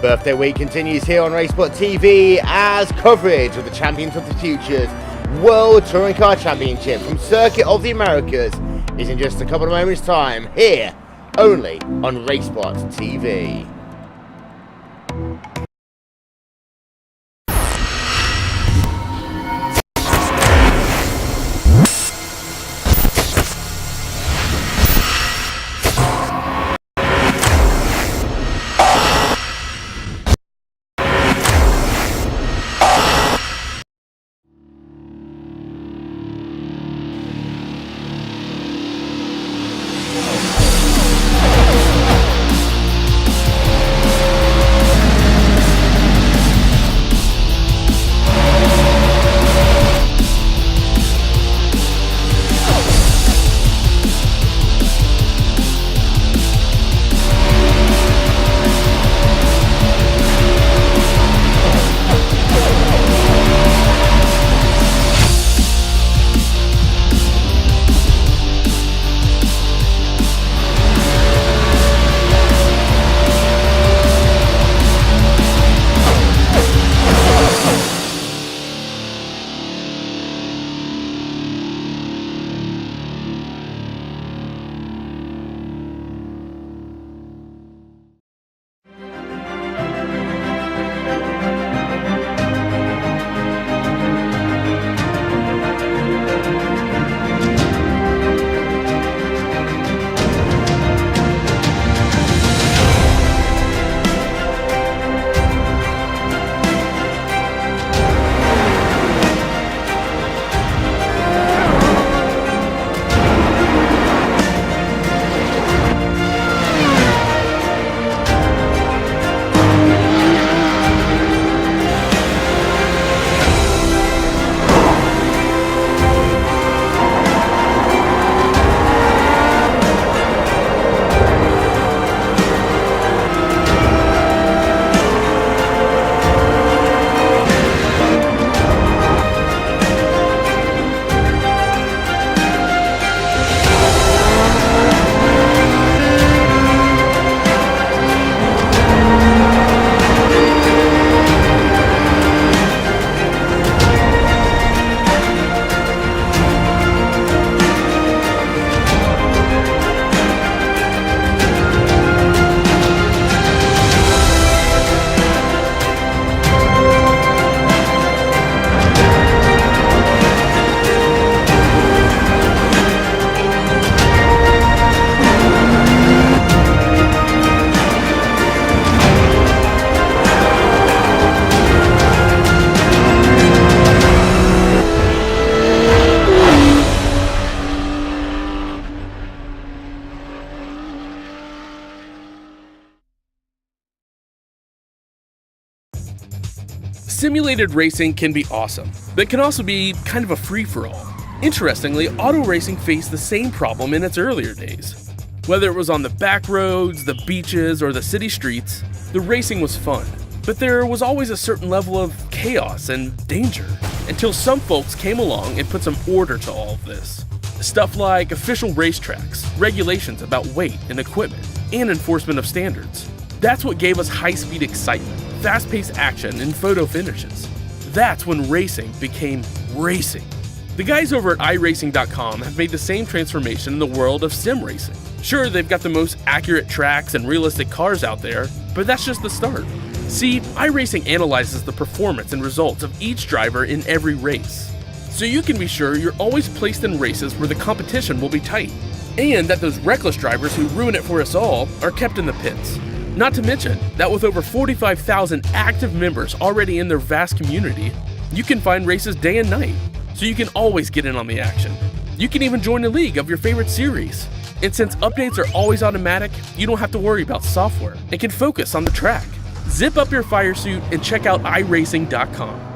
Birthday week continues here on RaceSpot TV as coverage of the Champions of the Future's World Touring Car Championship from Circuit of the Americas is in just a couple of moments' time here only on RaceSpot TV. Simulated racing can be awesome, but it can also be kind of a free-for-all. Interestingly, auto racing faced the same problem in its earlier days. Whether it was on the back roads, the beaches, or the city streets, the racing was fun. But there was always a certain level of chaos and danger, until some folks came along and put some order to all of this. Stuff like official racetracks, regulations about weight and equipment, and enforcement of standards. That's what gave us high-speed excitement, fast-paced action, and photo finishes. That's when racing became racing. The guys over at iRacing.com have made the same transformation in the world of sim racing. Sure, they've got the most accurate tracks and realistic cars out there, but that's just the start. See, iRacing analyzes the performance and results of each driver in every race, so you can be sure you're always placed in races where the competition will be tight, and that those reckless drivers who ruin it for us all are kept in the pits. Not to mention that with over 45,000 active members already in their vast community, you can find races day and night, so you can always get in on the action. You can even join a league of your favorite series. And since updates are always automatic, you don't have to worry about software and can focus on the track. Zip up your fire suit and check out iRacing.com.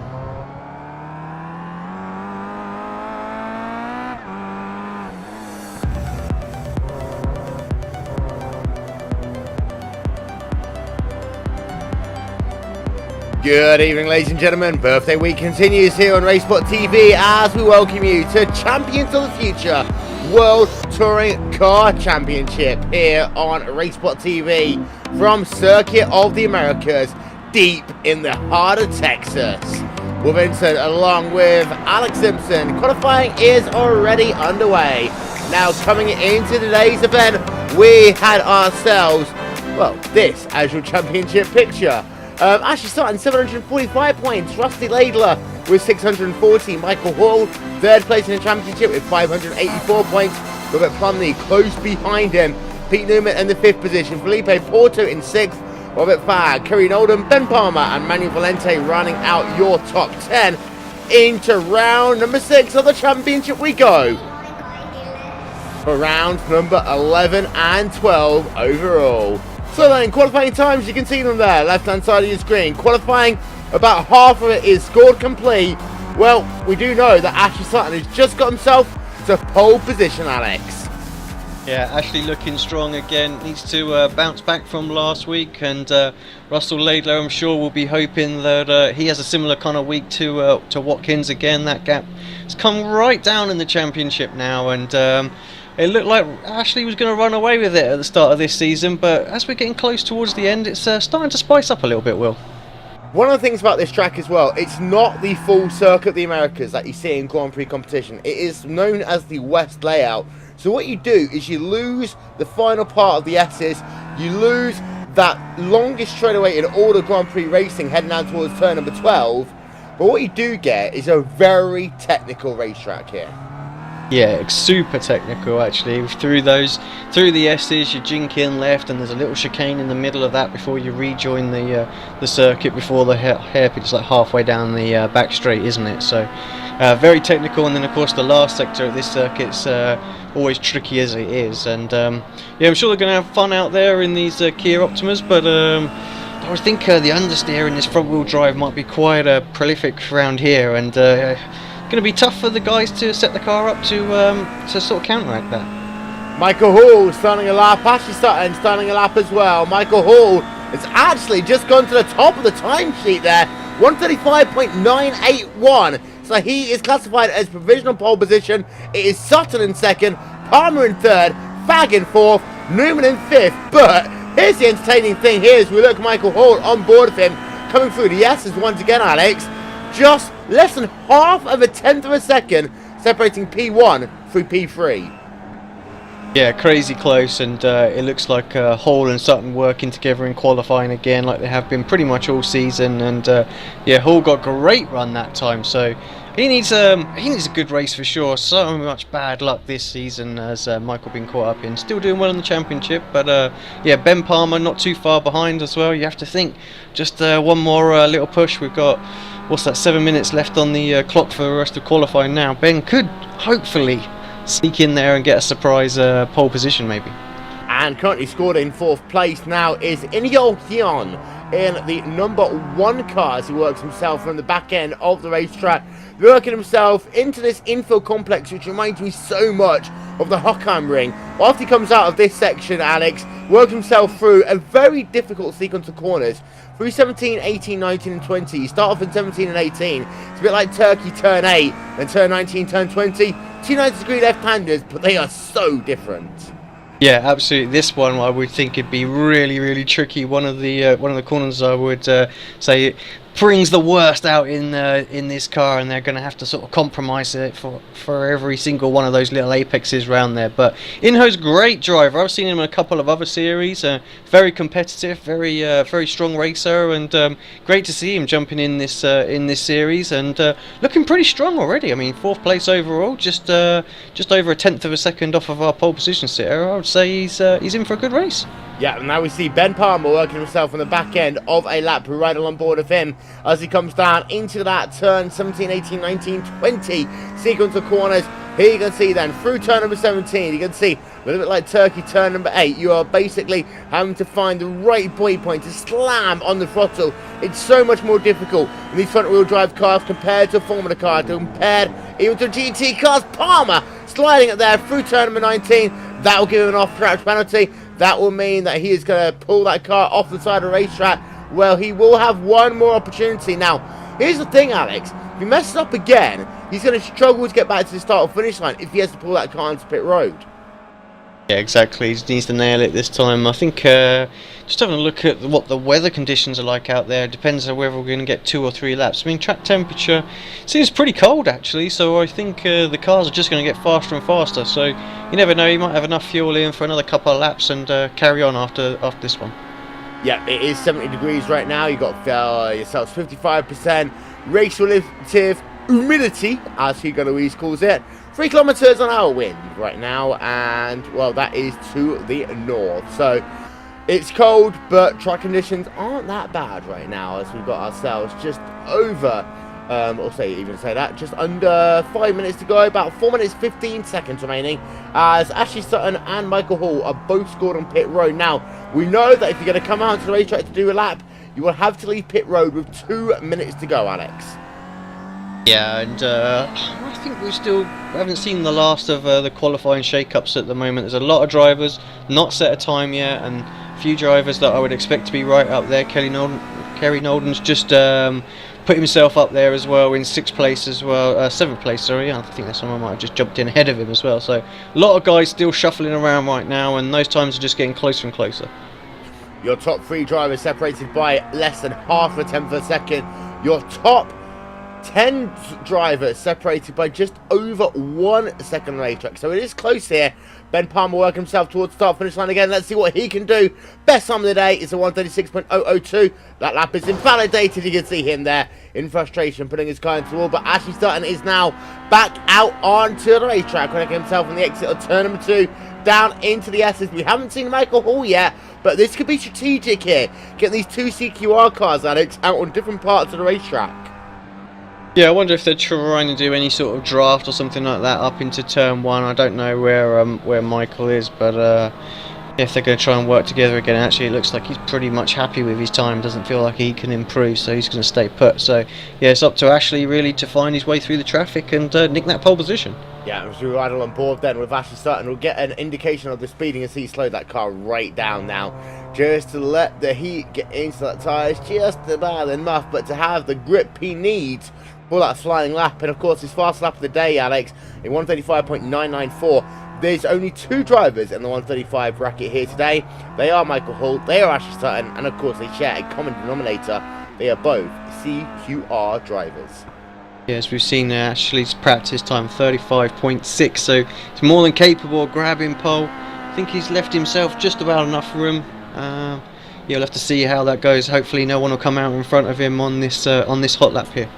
Good evening, ladies and gentlemen. Birthday week continues here on RaceSpot TV as we welcome you to Champions of the Future World Touring Car Championship here on RaceSpot TV from Circuit of the Americas, deep in the heart of Texas. Will Vincent along with Alex Simpson. Qualifying is already underway. Now coming into today's event, we had ourselves, well, this as your championship picture. Actually starting 745 points, Rusty Laidler with 640, Michael Hall third place in the championship with 584 points, Robert Plumley close behind him, Pete Newman in the 5th position, Felipe Porto in 6th, Robert Fagg, Kerry Oldham, Ben Palmer and Manuel Valente rounding out your top 10. Into round number 6 of the championship we go. For rounds number 11 and 12 overall. So then, qualifying times, you can see them there, left hand side of your screen. Qualifying, about half of it is scored complete. Well, we do know that Ashley Sutton has just got himself to pole position, Alex. Yeah, Ashley looking strong again, needs to bounce back from last week, and Russell Laidler, I'm sure, will be hoping that he has a similar kind of week to Watkins again. That gap has come right down in the championship now, and it looked like Ashley was going to run away with it at the start of this season, but as we're getting close towards the end, it's starting to spice up a little bit, Will. One of the things about this track as well, it's not the full Circuit of the Americas that you see in Grand Prix competition. It is known as the West layout. So what you do is you lose the final part of the S's, you lose that longest straightaway in all the Grand Prix racing heading down towards turn number 12. But what you do get is a very technical racetrack here. Yeah, super technical actually. Through the S's, you jink in left, and there's a little chicane in the middle of that before you rejoin the circuit before the hairpin. It's like halfway down the back straight, isn't it? So very technical, and then of course the last sector of this circuit's always tricky as it is. And yeah, I'm sure they're going to have fun out there in these Kia Optimas, but I think the understeer in this front wheel drive might be quite prolific around here, and going to be tough for the guys to set the car up to sort of counteract that. Michael Hall starting a lap, Ashley Sutton starting a lap as well. Michael Hall has actually just gone to the top of the timesheet there, 135.981. So he is classified as provisional pole position. It is Sutton in 2nd, Palmer in 3rd, Fagg in 4th, Newman in 5th. But here's the entertaining thing here as we look at Michael Hall on board of him, coming through the S's once again, Alex. Just less than half of a tenth of a second separating P1 through P3. Yeah, crazy close, and it looks like Hall and Sutton working together in qualifying again like they have been pretty much all season. And yeah, Hall got a great run that time, so he needs a good race for sure. So much bad luck this season as Michael been caught up in. Still doing well in the championship, but yeah, Ben Palmer not too far behind as well. You have to think just one more little push. We've got, what's that, 7 minutes left on the clock for the rest of qualifying now. Ben could hopefully sneak in there and get a surprise pole position maybe. And currently scored in 4th place now is Inyo Hyun in the number 1 car as he works himself from the back end of the racetrack, working himself into this infill complex, which reminds me so much of the Hockheim ring. After he comes out of this section, Alex works himself through a very difficult sequence of corners. Through 17, 18, 19 and 20. You start off in 17 and 18. It's a bit like Turkey turn 8 and turn 19, turn 20. 2 90-degree left-handers, but they are so different. Yeah, absolutely. This one I would think it'd be really, really tricky. One of the corners I would say brings the worst out in this car, and they're going to have to sort of compromise it for every single one of those little apexes around there. But Inho's great driver. I've seen him in a couple of other series. Very competitive, very strong racer, and great to see him jumping in this series and looking pretty strong already. I mean, 4th place overall, just over a tenth of a second off of our pole position sitter. I would say he's in for a good race. Yeah, and now we see Ben Palmer working himself on the back end of a lap. We're right on board of him as he comes down into that turn 17, 18, 19, 20 sequence of corners. Here you can see then through turn number 17, you can see a little bit like Turkey turn number 8. You are basically having to find the right buoy point to slam on the throttle. It's so much more difficult in these front wheel drive cars compared to a Formula car, compared even to GT cars. Palmer sliding it there through turn number 19. That will give him an off-track penalty. That will mean that he is going to pull that car off the side of the racetrack. Well, he will have one more opportunity. Now, here's the thing, Alex. If he messes up again, he's going to struggle to get back to the start or finish line if he has to pull that car onto pit road. Yeah, exactly. He needs to nail it this time. I think just having a look at what the weather conditions are like out there, depends on whether we're going to get 2 or 3 laps. I mean, track temperature seems pretty cold actually, so I think the cars are just going to get faster and faster. So you never know, you might have enough fuel in for another couple of laps and carry on after this one. Yeah, it is 70 degrees right now. You've got yourself 55% relative humidity, as Hugo Louise calls it. 3 kilometers an hour wind right now, and well, that is to the north. So it's cold, but track conditions aren't that bad right now, as we've got ourselves just over, just under 5 minutes to go, about 4 minutes 15 seconds remaining, as Ashley Sutton and Michael Hall are both scored on pit road. Now, we know that if you're going to come out to the racetrack to do a lap, you will have to leave pit road with 2 minutes to go, Alex. Yeah, and I think we haven't seen the last of the qualifying shake-ups at the moment. There's a lot of drivers not set a time yet, and a few drivers that I would expect to be right up there. Kerry Nolden's just put himself up there as well in 6th place as well, 7th place, sorry. I think that someone might have just jumped in ahead of him as well. So a lot of guys still shuffling around right now, and those times are just getting closer and closer. Your top 3 drivers separated by less than half a tenth of a second. Your top 10 drivers separated by just over 1 second on the racetrack. So it is close here. Ben Palmer working himself towards the start finish line again. Let's see what he can do. Best time of the day is a 1:36.002. That lap is invalidated. You can see him there in frustration putting his car into the wall. But Ashley Sutton is now back out onto the racetrack, cracking himself on the exit of turn number 2 down into the S's. We haven't seen Michael Hall yet, but this could be strategic here. Get these 2 CQR cars, Alex, out on different parts of the racetrack. Yeah, I wonder if they're trying to do any sort of draft or something like that up into turn 1. I don't know where Michael is, but if they're going to try and work together again, actually it looks like he's pretty much happy with his time, doesn't feel like he can improve, so he's going to stay put. So yeah, it's up to Ashley really to find his way through the traffic and nick that pole position. Yeah, as we ride on board then with Ashley Sutton, we'll get an indication of the speeding as he slowed that car right down now, just to let the heat get into that tyres just about enough, but to have the grip he needs for that flying lap. And of course his fast lap of the day, Alex, in 1:35.994. There's only 2 drivers in the 1:35 bracket here today. They are Michael Hall, they are Ashley Sutton, and of course they share a common denominator. They are both CQR drivers. Yes, we've seen Ashley's practice time 35.6, so he's more than capable of grabbing pole. I think he's left himself just about enough room. You'll have to see how that goes. Hopefully no one will come out in front of him on this hot lap here.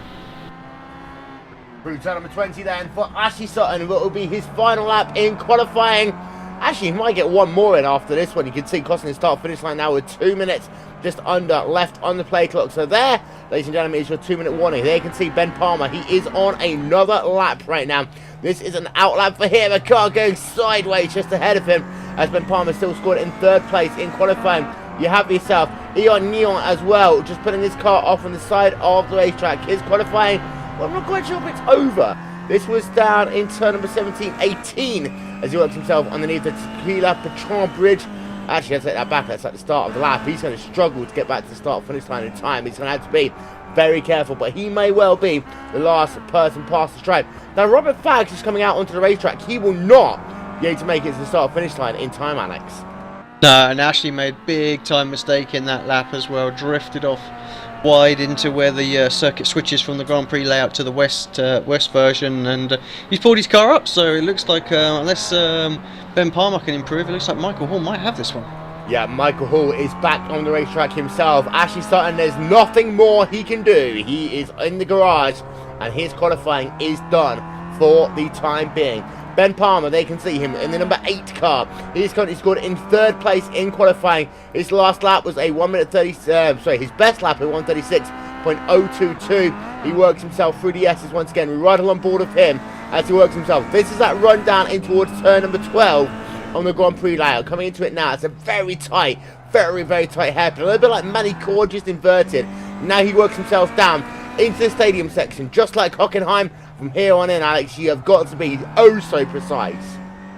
Through turn number 20 then for Ashley Sutton, what will be his final lap in qualifying. Actually, he might get one more in after this one. You can see crossing the start finish line now with 2 minutes just under left on the play clock. So there, ladies and gentlemen, is your 2-minute warning. There you can see Ben Palmer. He is on another lap right now. This is an out lap for him. A car going sideways just ahead of him as Ben Palmer still scored in 3rd place in qualifying. You have yourself Eon Neon as well, just putting his car off on the side of the racetrack. His qualifying, well, I'm not quite sure if it's over. This was down in turn number 17-18 as he works himself underneath the Tequila Patron Bridge. Actually, I'll take that back. That's at the start of the lap. He's going to struggle to get back to the start finish line in time. He's going to have to be very careful, but he may well be the last person past the stripe. Now, Robert Fags is coming out onto the racetrack. He will not be able to make it to the start finish line in time, Alex. No, and Ashley made big time mistake in that lap as well. Drifted off wide into where the circuit switches from the Grand Prix layout to the west version, and he's pulled his car up. So it looks like unless Ben Palmer can improve, it looks like Michael Hall might have this one. Yeah, Michael Hall is back on the racetrack himself. Ashley Sutton, there's nothing more he can do. He is in the garage and his qualifying is done for the time being. Ben Palmer, they can see him in the number 8 car. He's currently scored in 3rd place in qualifying. His last lap was a 1:30. His best lap at 1:36.022. He works himself through the S's once again. We ride along board of him as he works himself. This is that run down in towards turn number 12 on the Grand Prix layout. Coming into it now, it's a very tight, very tight hairpin. A little bit like Manny Cord, just inverted. Now he works himself down into the stadium section, just like Hockenheim. From here on in, Alex, you have got to be oh so precise.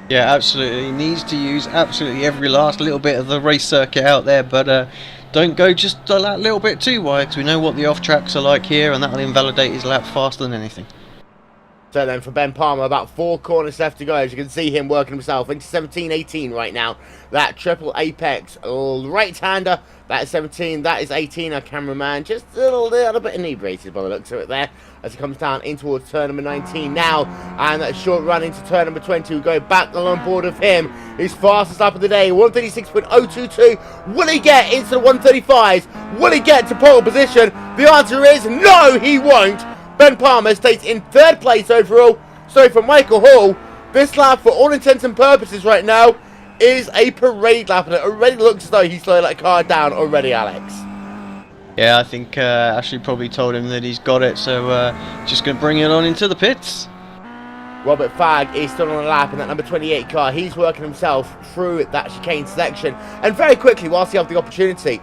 Yeah, absolutely. He needs to use absolutely every last little bit of the race circuit out there, but don't go just a little bit too wide, because we know what the off tracks are like here, and that'll invalidate his lap faster than anything. So then for Ben Palmer, about 4 corners left to go. As you can see him working himself into 17-18 right now. That triple apex right-hander, that is 17, that is 18. Our cameraman just a little bit inebriated by the looks of it there, as he comes down in towards turn number 19 now. And that short run into turn number 20. We'll go back along board of him. His fastest lap of the day, 136.022. Will he get into the 135s? Will he get to pole position? The answer is no, he won't. Ben Palmer stays in 3rd place overall. So for Michael Hall, this lap, for all intents and purposes right now, is a parade lap, and it already looks as though he's slowed that car down already, Alex. Yeah, I think Ashley probably told him that he's got it, so just going to bring it on into the pits. Robert Fagg is still on the lap in that number 28 car. He's working himself through that chicane section, and very quickly, whilst he has the opportunity,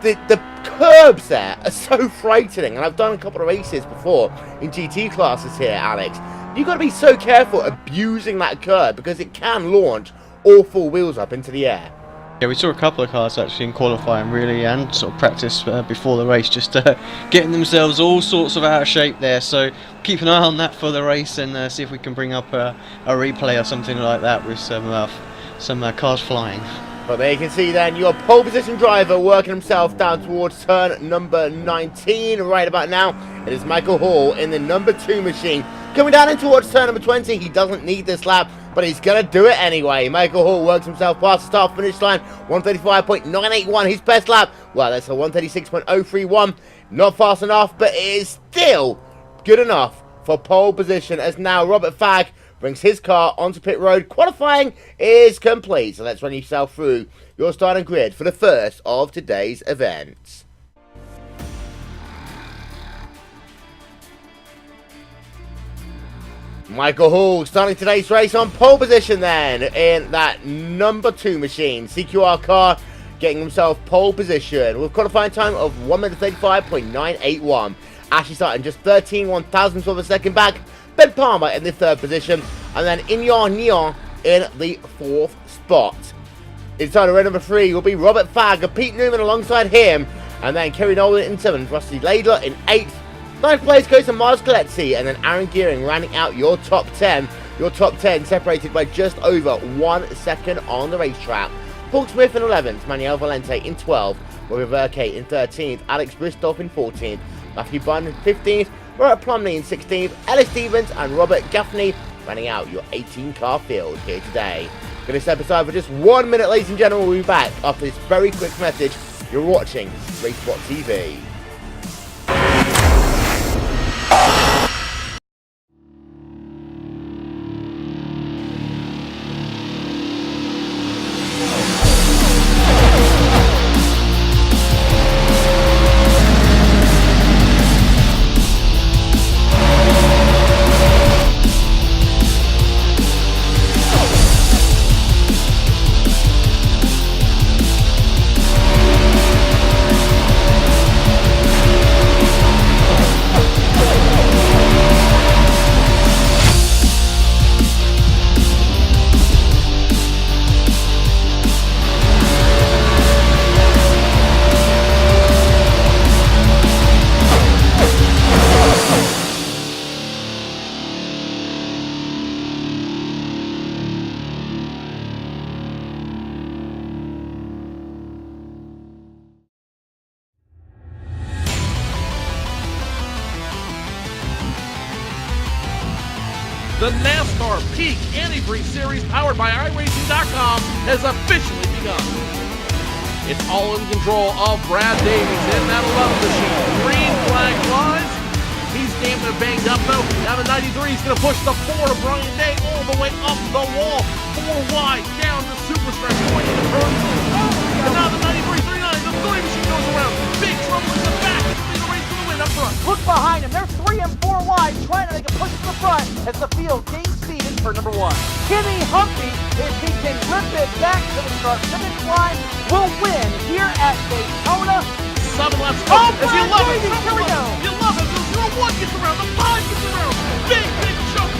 the curbs there are so frightening, and I've done a couple of races before in GT classes here, Alex. You've got to be so careful abusing that curb, because it can launch all 4 wheels up into the air. Yeah, we saw a couple of cars actually in qualifying really, and sort of practice before the race, just getting themselves all sorts of out of shape there. So keep an eye on that for the race, and see if we can bring up a replay or something like that with some cars flying. But there you can see then your pole position driver working himself down towards turn number 19 right about now. It is Michael Hall in the number 2 machine. Coming down in towards turn number 20, he doesn't need this lap, but he's going to do it anyway. Michael Hall works himself past the start-finish line, 135.981, his best lap. Well, that's a 136.031. Not fast enough, but it is still good enough for pole position, as now Robert Fagg brings his car onto pit road. Qualifying is complete, so let's run yourself through your starting grid for the first of today's events. Michael Hall starting today's race on pole position then in that number 2 machine. CQR car getting himself pole position with qualifying time of 1 minute 35.981. Ashley starting just 13/1000ths of a second back. Ben Palmer in the 3rd position, and then Inyon Neon in the 4th spot. Inside of row number 3 will be Robert Fagg and Pete Newman alongside him, and then Kerry Nolan in 7th, Rusty Laidler in 8th. 9th place goes to Miles Coletti, and then Aaron Gearing rounding out your top 10. Your top 10 separated by just over 1 second on the racetrack. Paul Smith in 11th, Manuel Valente in 12th, Robbie Verke in 13th, Alex Bristoff in 14th, Matthew Bunn in 15th, Robert Plumley in 16th, Ellis Stevens and Robert Gaffney running out your 18-car field here today. Going to step aside for just 1 minute, ladies and gentlemen. We'll be back after this very quick message. You're watching RaceSpot TV. The NASCAR Peak Antifreeze Series powered by iRacing.com has officially begun. It's all in control of Brad Davies in that 11 machine. Green flag flies. He's damn near banged up though. Now the 93 is going to push the 4 to Brian Day all the way up the wall. 4 wide down the super stretch going into turn 2. And now the 93 39, the 3 machine goes around. Big trouble in the back. It's going to be the race to the win up front. Look behind him. They're 3 and 4 wide, trying to make a push to the front as the field gains speed in turn number 1. Kenny Humphrey, if he can rip it back to the start-finish line, will win here at Daytona. 7 laps to go. As you love it. Here we go. You love it. The 0-1 gets around. The 5 gets around. Big jump.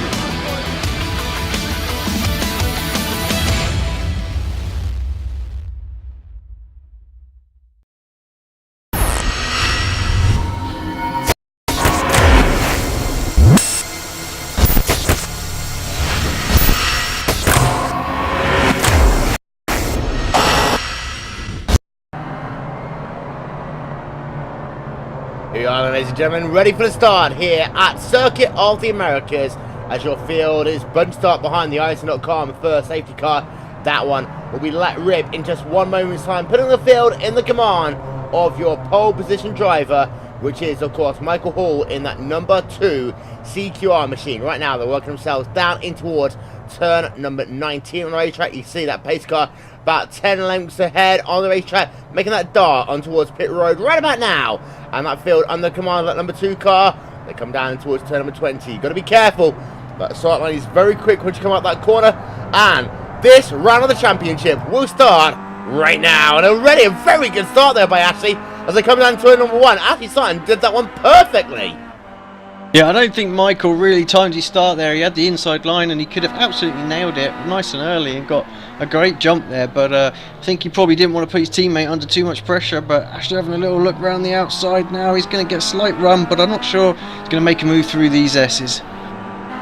ladies and gentlemen, ready for the start here at Circuit of the Americas as your field is bunched up behind the iRacing.com first safety car. That one will be let rip in just one moment's time, putting the field in the command of your pole position driver, which is, of course, Michael Hall in that number 2 CQR machine. Right now, they're working themselves down in towards turn number 19 on the racetrack. You see that pace car about 10 lengths ahead on the racetrack, making that dart on towards pit road right about now. And that field under command of that number 2 car, they come down towards turn number 20. You've got to be careful. That start line is very quick once you come out that corner. And this round of the championship will start right now. And already a very good start there by Ashley as they come down to turn number 1. Ashley Sutton did that one perfectly. Yeah, I don't think Michael really timed his start there. He had the inside line and he could have absolutely nailed it nice and early and got a great jump there. But I think he probably didn't want to put his teammate under too much pressure. But Ashley having a little look around the outside now. He's going to get a slight run, but I'm not sure he's going to make a move through these S's.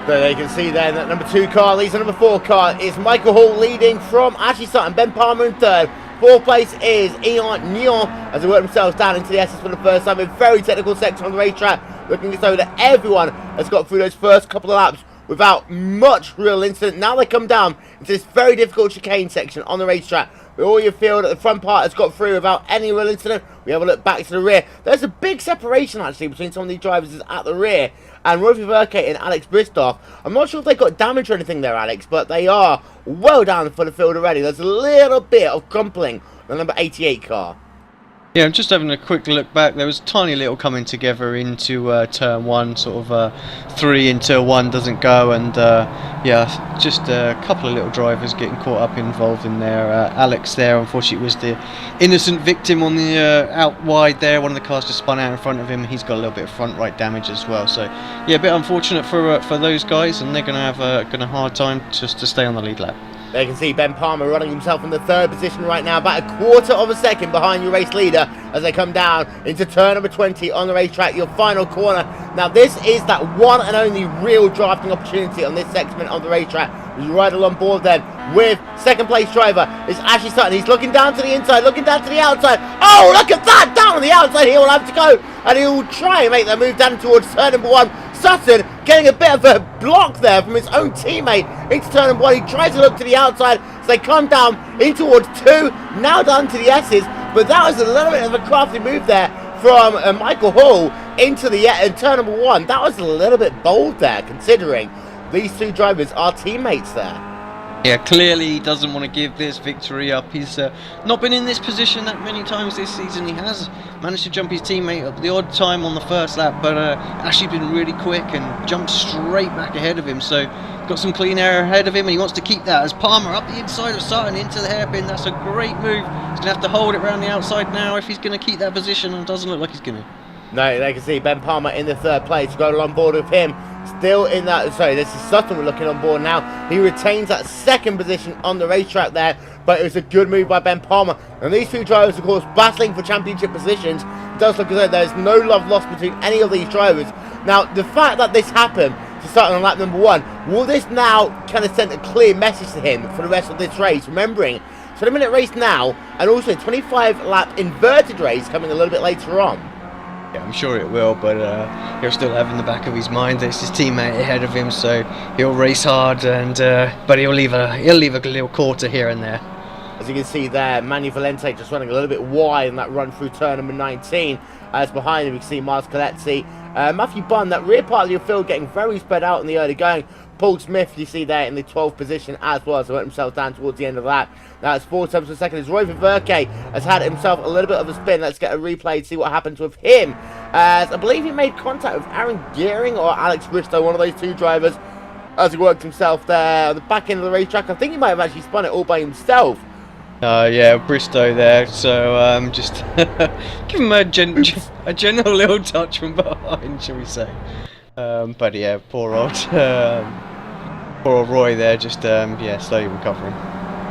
So they can see then that number 2 car leads the number 4 car. Is Michael Hall leading from Ashley Sutton, Ben Palmer in third. Fourth place is Ian Neon as they work themselves down into the S's for the first time. A very technical section on the racetrack, looking as though that everyone has got through those first couple of laps without much real incident. Now they come down into this very difficult chicane section on the racetrack, where all your field at the front part has got through without any real incident. We have a look back to the rear. There's a big separation actually between some of these drivers at the rear, and Roy Verke and Alex Bristoff. I'm not sure if they got damage or anything there, Alex, but they are well down for the field already. There's a little bit of crumpling on the number 88 car. Yeah, I'm just having a quick look back. There was a tiny little coming together into turn 1, sort of 3 into 1 doesn't go, and yeah, just a couple of little drivers getting caught up involved in there. Alex there, unfortunately, was the innocent victim on the out wide there. One of the cars just spun out in front of him. He's got a little bit of front right damage as well. So yeah, a bit unfortunate for those guys, and they're going to have a hard time just to stay on the lead lap. They can see Ben Palmer running himself in the 3rd position right now, about a quarter of a second behind your race leader as they come down into turn number 20 on the racetrack, your final corner. Now this is that one and only real drafting opportunity on this segment of the racetrack. You ride along board then with 2nd place driver is Ashley Sutton. He's looking down to the inside, looking down to the outside. Oh, look at that! Down on the outside, he will have to go, and he will try and make that move down towards turn number 1. Sutton getting a bit of a block there from his own teammate into turn number 1. He tries to look to the outside as they come down in towards 2, now down to the S's, but that was a little bit of a crafty move there from Michael Hall into the turn number 1. That was a little bit bold there, considering these 2 drivers are teammates there. Yeah, clearly he doesn't want to give this victory up. He's not been in this position that many times this season. He has managed to jump his teammate up the odd time on the first lap, but Ashley's been really quick and jumped straight back ahead of him. So got some clean air ahead of him, and he wants to keep that as Palmer up the inside of Sutton into the hairpin. That's a great move. He's going to have to hold it around the outside now if he's going to keep that position, and it doesn't look like he's going to. No, they can see Ben Palmer in the 3rd place, going on board with him. Still in that, sorry, this is Sutton we're looking on board now. He retains that 2nd position on the racetrack there, but it was a good move by Ben Palmer. And these 2 drivers, of course, battling for championship positions. It does look as though there's no love lost between any of these drivers. Now, the fact that this happened to Sutton on lap number 1, will this now kind of send a clear message to him for the rest of this race? Remembering, 20-minute race now, and also 25-lap inverted race coming a little bit later on. Yeah, I'm sure it will, but he'll still have in the back of his mind that it's his teammate ahead of him, so he'll race hard, and but he'll leave a little quarter here and there. As you can see there, Manu Valente just running a little bit wide in that run through turn number 19. As behind him, we can see Miles Coletzi. Matthew Bunn, that rear part of your field getting very spread out in the early going. Paul Smith, you see there in the 12th position as well, so went himself down towards the end of that. Now it's 4 times per second as Roy Verke has had himself a little bit of a spin. Let's get a replay to see what happens with him. As I believe he made contact with Aaron Gearing or Alex Bristow, one of those 2 drivers, as he worked himself there at the back end of the racetrack. I think he might have actually spun it all by himself. Yeah, Bristow there, so just give him a general little touch from behind, shall we say. But yeah, poor old Roy there, just yeah, slowly recovering.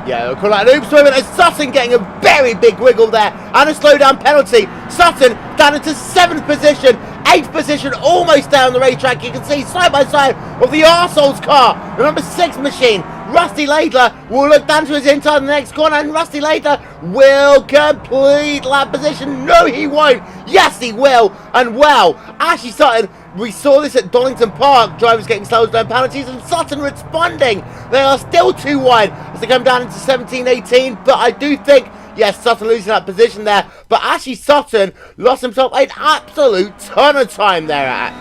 Yeah, we'll call that an oops moment as Sutton getting a very big wiggle there and a slowdown penalty. Sutton down into 7th position, 8th position, almost down the racetrack. You can see side by side of the Arseholes car, the number 6 machine, Rusty Laidler will look down to his inside the next corner, and Rusty Laidler will complete lap position. No, he won't. Yes, he will. And wow, Ashley Sutton, we saw this at Donington Park, drivers getting slow down penalties, and Sutton responding. They are still too wide as they come down into 17-18, but I do think, yes, Sutton losing that position there, but Ashley Sutton lost himself an absolute ton of time there.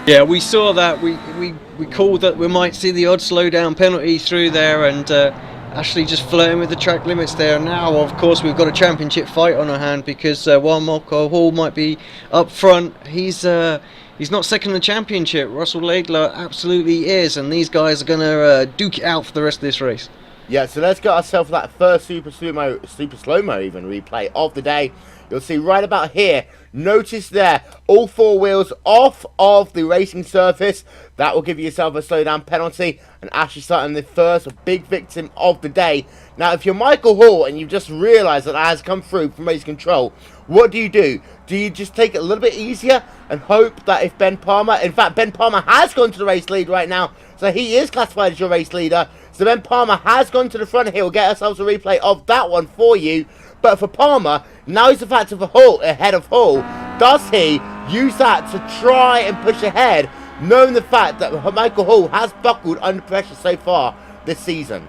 Yeah, we saw that. We called that we might see the odd slowdown penalty through there, and Ashley just flirting with the track limits there. Now, of course, we've got a championship fight on our hand, because while Marco Hall might be up front, he's not second in the championship. Russell Laidler absolutely is, and these guys are going to duke it out for the rest of this race. Yeah, so let's get ourselves that first super slow-mo even replay of the day. You'll see right about here, notice there, all four wheels off of the racing surface. That will give yourself a slowdown penalty, and Ashley Sutton, the first big victim of the day. Now, if you're Michael Hall and you've just realised that has come through from race control, what do? Do you just take it a little bit easier and hope that if Ben Palmer, in fact, Ben Palmer has gone to the race lead right now, so he is classified as your race leader. So Ben Palmer has gone to the front here. We'll get ourselves a replay of that one for you. But for Palmer, now is the factor for Hull, ahead of Hull. Does he use that to try and push ahead, knowing the fact that Michael Hull has buckled under pressure so far this season?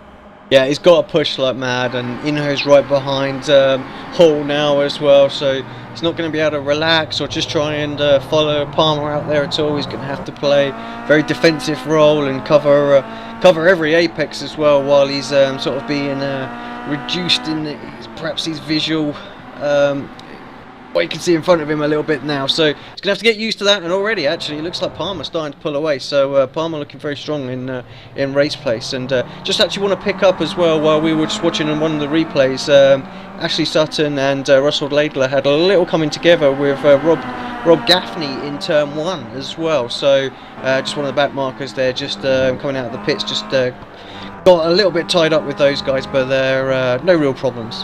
Yeah, he's got to push like mad, and Inho's right behind Hull now as well, so he's not going to be able to relax or just try and follow Palmer out there at all. He's going to have to play a very defensive role and cover every apex as well, while he's sort of being reduced in perhaps his visual what you can see in front of him a little bit now, so he's going to have to get used to that. And already actually it looks like Palmer's starting to pull away, so Palmer looking very strong in race place. And just actually want to pick up as well, while we were just watching in one of the replays, Ashley Sutton and Russell Laidler had a little coming together with Rob Gaffney in turn 1 as well, so just one of the back markers there, just coming out of the pits, just got a little bit tied up with those guys, but they're no real problems.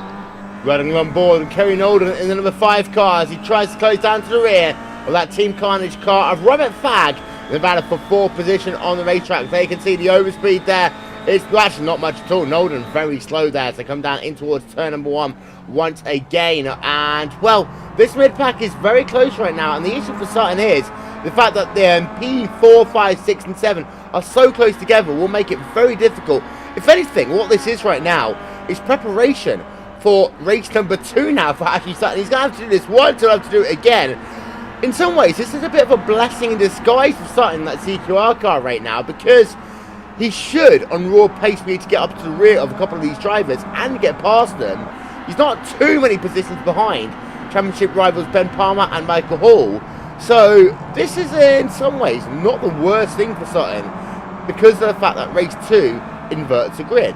Running on board, and Kerry Nolden in the number 5 car as he tries to close down to the rear of that Team Carnage car of Robert Fagg in the battle for 4th position on the racetrack. They can see the overspeed there. It's actually not much at all. Nolden very slow there as they come down in towards turn number 1 once again. And, well, this mid-pack is very close right now, and the issue for Sutton is the fact that the P4, 5, 6 and 7 are so close together will make it very difficult. If anything, what this is right now is preparation for race number 2 now for Ashley Sutton. He's going to have to do this once, he'll have to do it again. In some ways, this is a bit of a blessing in disguise for Sutton, that CQR car right now, because he should, on raw pace, be able to get up to the rear of a couple of these drivers and get past them. He's not too many positions behind championship rivals Ben Palmer and Michael Hall. So this is, in some ways, not the worst thing for Sutton, because of the fact that race 2 inverts a grid.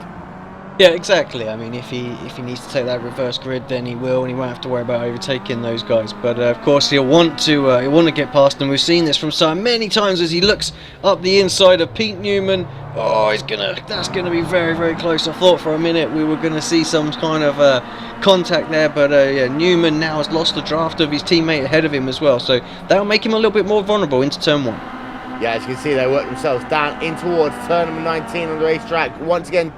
Yeah, exactly. I mean, if he needs to take that reverse grid, then he will, and he won't have to worry about overtaking those guys. But of course, he'll want to get past them. We've seen this from Sutton many times as he looks up the inside of Pete Newman. Oh, that's gonna be very, very close. I thought for a minute we were gonna see some kind of contact there, but yeah, Newman now has lost the draft of his teammate ahead of him as well, so that'll make him a little bit more vulnerable into turn 1. Yeah, as you can see, they work themselves down in towards turn number 19 on the racetrack once again.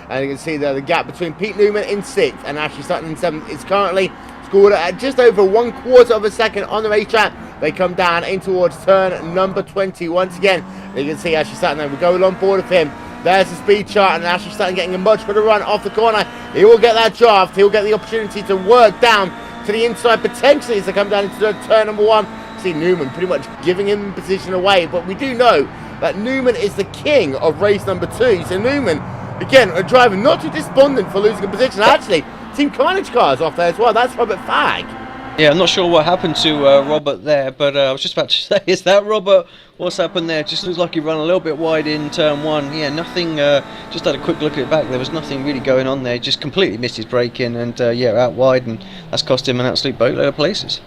And you can see there the gap between Pete Newman in 6th and Ashley Sutton in 7th is currently scored at just over 1/4 of a second on the racetrack. They come down in towards turn number 20 once again. You can see Ashley Sutton there. We go on board with him. There's the speed chart, and Ashley Sutton getting a much better run off the corner. He will get that draft. He'll get the opportunity to work down to the inside potentially as they come down into turn number 1. See Newman pretty much giving him position away, but we do know that Newman is the king of race number 2. So Newman, again, a driver not too despondent for losing a position. Actually, Team Carnage cars off there as well. That's Robert Fagg. Yeah, I'm not sure what happened to Robert there, but I was just about to say, is that Robert? What's happened there? Just looks like he ran a little bit wide in turn 1. Yeah, nothing, just had a quick look at it back. There was nothing really going on there. Just completely missed his braking and, yeah, out wide, and that's cost him an absolute boatload of places.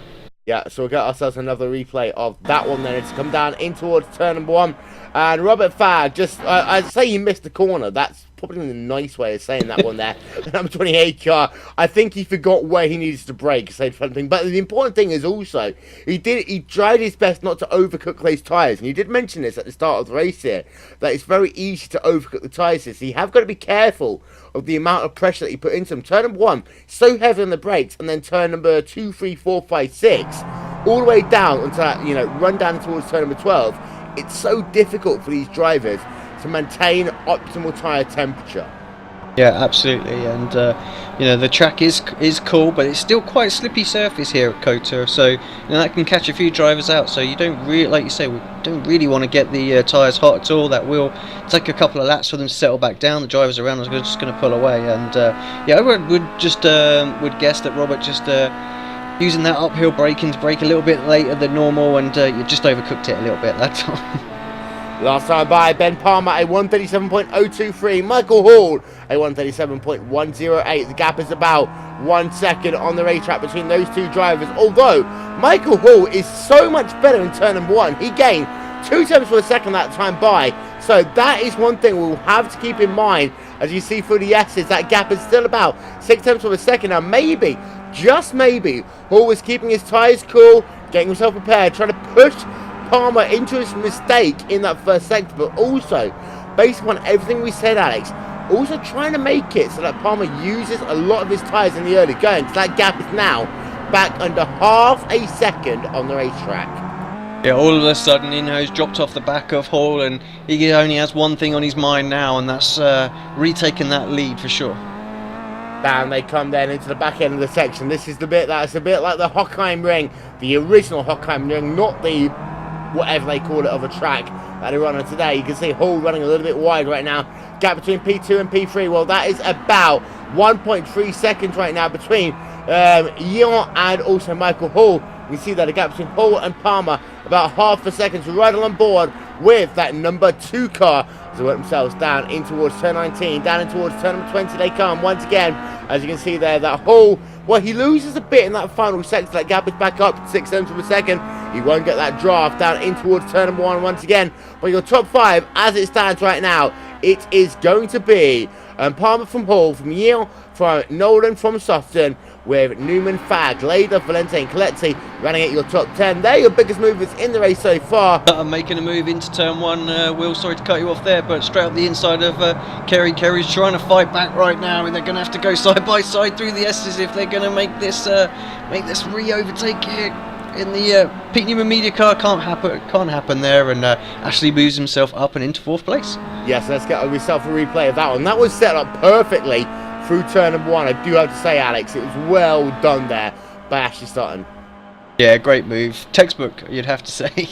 Yeah, so we'll get ourselves another replay of that one then. It's come down in towards turn number 1. And Robert Fagg, just, I'd say he missed the corner. That's probably a nice way of saying that one there. The number 28 car, I think he forgot where he needs to brake, say something. But the important thing is also, he tried his best not to overcook those tyres. And you did mention this at the start of the race here, that it's very easy to overcook the tyres here. So you have got to be careful of the amount of pressure that you put into them. Turn number 1, so heavy on the brakes, and then turn number 2, 3, 4, 5, 6, all the way down until that, you know, run down towards turn number 12. It's so difficult for these drivers to maintain optimal tyre temperature. Yeah, absolutely, and you know, the track is cool, but it's still quite slippy surface here at Kota, so you know, that can catch a few drivers out. So you don't really, like you say, we don't really want to get the tyres hot at all. That will take a couple of laps for them to settle back down. The drivers around us are just going to pull away, and yeah, I would guess that Robert just using that uphill braking to brake a little bit later than normal, and you just overcooked it a little bit that time. Last time by Ben Palmer, a 137.023. Michael Hall, a 137.108. The gap is about 1 second on the racetrack between those two drivers. Although Michael Hall is so much better in turn number 1. He gained 2 tenths of a second that time by. So that is one thing we'll have to keep in mind as you see through the S's. That gap is still about 6 tenths of a second. Now maybe, just maybe, Hall was keeping his tyres cool, getting himself prepared, trying to push Palmer into his mistake in that first sector, but also, based upon everything we said, Alex, also trying to make it so that Palmer uses a lot of his tyres in the early going, because that gap is now back under half a second on the racetrack. Yeah, all of a sudden, Inho's dropped off the back of Hall, and he only has one thing on his mind now, and that's retaking that lead for sure. Down they come then into the back end of the section. This is the bit that's a bit like the Hockheim Ring, the original Hockheim Ring, not the whatever they call it of a track that they're running today. You can see Hall running a little bit wide right now. Gap between P2 and P3, well, that is about 1.3 seconds right now between Yon and also Michael Hall. You can see that the gap between Hall and Palmer about half a second. So right on board with that number 2 car as they work themselves down in towards turn 19, down in towards turn number 20 they come once again. As you can see there, that Hall, well, he loses a bit in that final sector. That gap is back up to 6 tenths of a second. He won't get that draft down in towards turn number 1 once again. But your top 5, as it stands right now, it is going to be Palmer from Hall, from Yale, from Nolan, from Softon, with Newman, Fag, Lader, Valente and Coletti running at your top 10. They're your biggest movers in the race so far. Making a move into turn 1, Will, sorry to cut you off there, but straight up the inside of Kerry. Kerry's trying to fight back right now, and they're going to have to go side by side through the S's if they're going to make this re-overtake here in the Pete Newman media car. Can't happen there, and Ashley moves himself up and into 4th place. Yes, let's get yourself a replay of that one. That was set up perfectly through turn number 1. I do have to say, Alex, it was well done there by Ashley Sutton. Yeah, great move. Textbook, you'd have to say.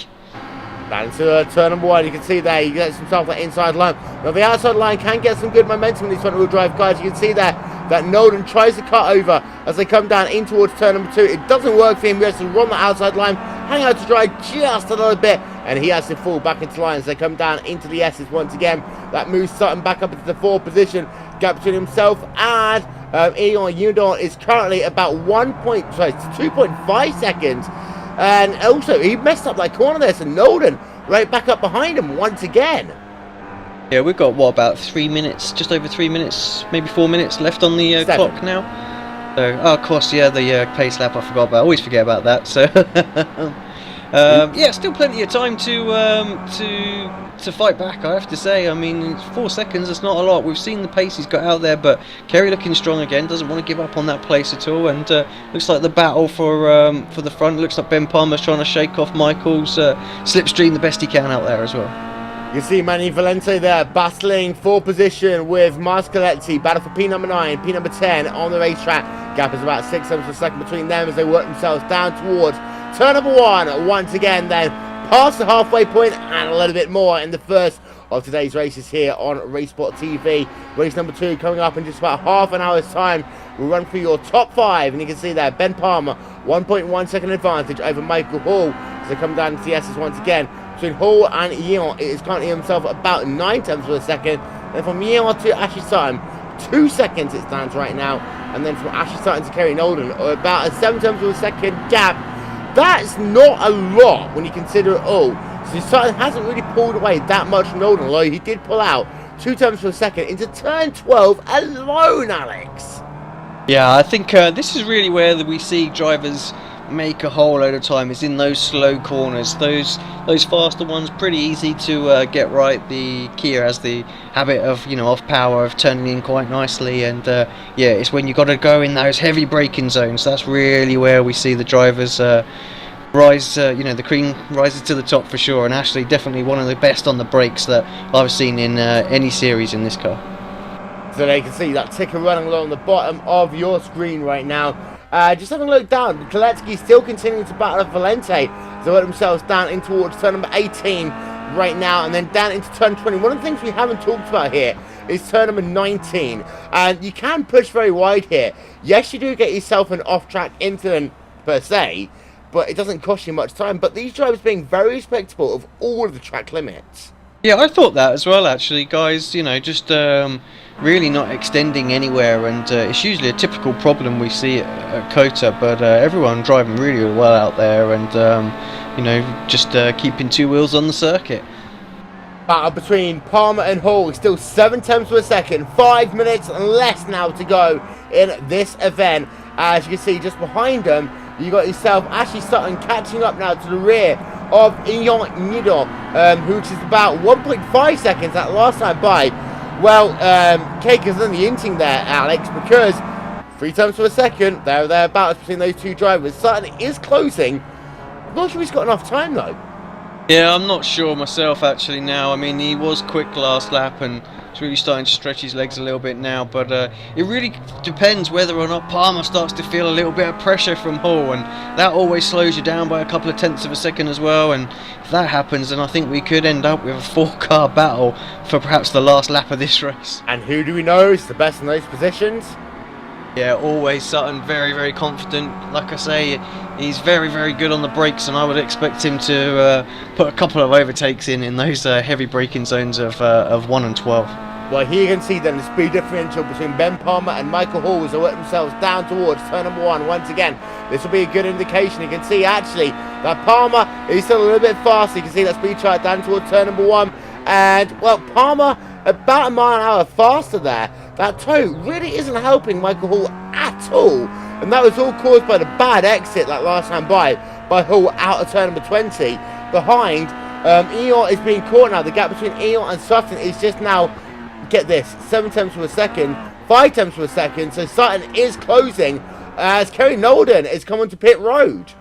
Down to turn number 1, you can see there, he gets himself that inside line. Now the outside line can get some good momentum in these front wheel drive cars. You can see there that Nolan tries to cut over as they come down in towards turn number 2. It doesn't work for him. He has to run the outside line, hang out to dry just a little bit, and he has to fall back into line as they come down into the S's once again. That moves Sutton back up into the 4th position. Gap between himself and Eon Udon is currently about 2.5 seconds. And also, he messed up that corner there, so Nolan right back up behind him once again. Yeah, we've got, what, about 3 minutes, just over 3 minutes, maybe 4 minutes left on the clock now. So, oh, of course, yeah, the pace lap, I forgot about. I always forget about that, so... yeah, still plenty of time to fight back, I have to say. I mean, 4 seconds, that's not a lot. We've seen the pace he's got out there, but Kerry looking strong again, doesn't want to give up on that place at all, and looks like the battle for the front. Looks like Ben Palmer's trying to shake off Michael's slipstream the best he can out there as well. You see Manny Valente there battling for position with Mars Coletti. Battle for P number 9, P number 10 on the racetrack. Gap is about 6 tenths of a second between them as they work themselves down towards turn number 1 once again, then past the halfway point and a little bit more in the first of today's races here on RaceSpot TV. Race number 2 coming up in just about half an hour's time. We'll run through your top 5, and you can see there Ben Palmer 1.1 second advantage over Michael Hall as they come down to the S's once again. Between Hall and Yeon, it is currently himself about 9 tenths of a second. And from Yeon to Ashley Sutton, 2 seconds it stands right now. And then from Ashley Sutton to Kerry Nolan, about a 7 tenths of a second gap. That's not a lot when you consider it all. So Sutton hasn't really pulled away that much from Nolan, although he did pull out 2 tenths per second into turn 12 alone, Alex. Yeah, I think this is really where we see drivers make a whole load of time, is in those slow corners. Those faster ones, pretty easy to get right. The Kia has the habit of, off power, of turning in quite nicely, and yeah, it's when you got to go in those heavy braking zones. That's really where we see the drivers rise. The cream rises to the top for sure, and Ashley definitely one of the best on the brakes that I've seen in any series in this car. So there you can see that ticker running along the bottom of your screen right now. Just having a look down, Koletsky still continuing to battle Valente. They work themselves down in towards turn number 18 right now, and then down into turn 20. One of the things we haven't talked about here is turn number 19. And you can push very wide here. Yes, you do get yourself an off-track incident per se, but it doesn't cost you much time. But these drivers being very respectful of all of the track limits. Yeah, I thought that as well, actually, guys. Just really not extending anywhere, and it's usually a typical problem we see at COTA, but everyone driving really well out there, and just keeping two wheels on the circuit. Battle between Palmer and Hall is still 7 tenths per second, 5 minutes and less now to go in this event. As you can see, just behind them, you got yourself Ashley Sutton catching up now to the rear of Ion Nido, which is about 1.5 seconds that last time by. Well, Cake has done the inting there, Alex, because 3 tenths per second, thereabouts between those two drivers. Sutton is closing. I'm not sure he's got enough time though. Yeah, I'm not sure myself actually now. I mean, he was quick last lap and he's really starting to stretch his legs a little bit now, but it really depends whether or not Palmer starts to feel a little bit of pressure from Hall, and that always slows you down by a couple of tenths of a second as well, and if that happens, then I think we could end up with a 4-car battle for perhaps the last lap of this race. And who do we know is the best in those positions? Yeah, always Sutton, very, very confident. Like I say, he's very, very good on the brakes, and I would expect him to put a couple of overtakes in those heavy braking zones of 1 and 12. Well, here you can see then the speed differential between Ben Palmer and Michael Hall as they work themselves down towards turn number 1. Once again, this will be a good indication. You can see actually that Palmer is still a little bit faster. You can see that speed chart down towards turn number 1. And, well, Palmer about a mile an hour faster there. That toe really isn't helping Michael Hall at all. And that was all caused by the bad exit like last time by Hall out of turn number 20. Behind, Eon is being caught now. The gap between Eon and Sutton is just now, get this, 7 tenths per second, 5 tenths per second. So Sutton is closing as Kerry Nolden is coming to pit road.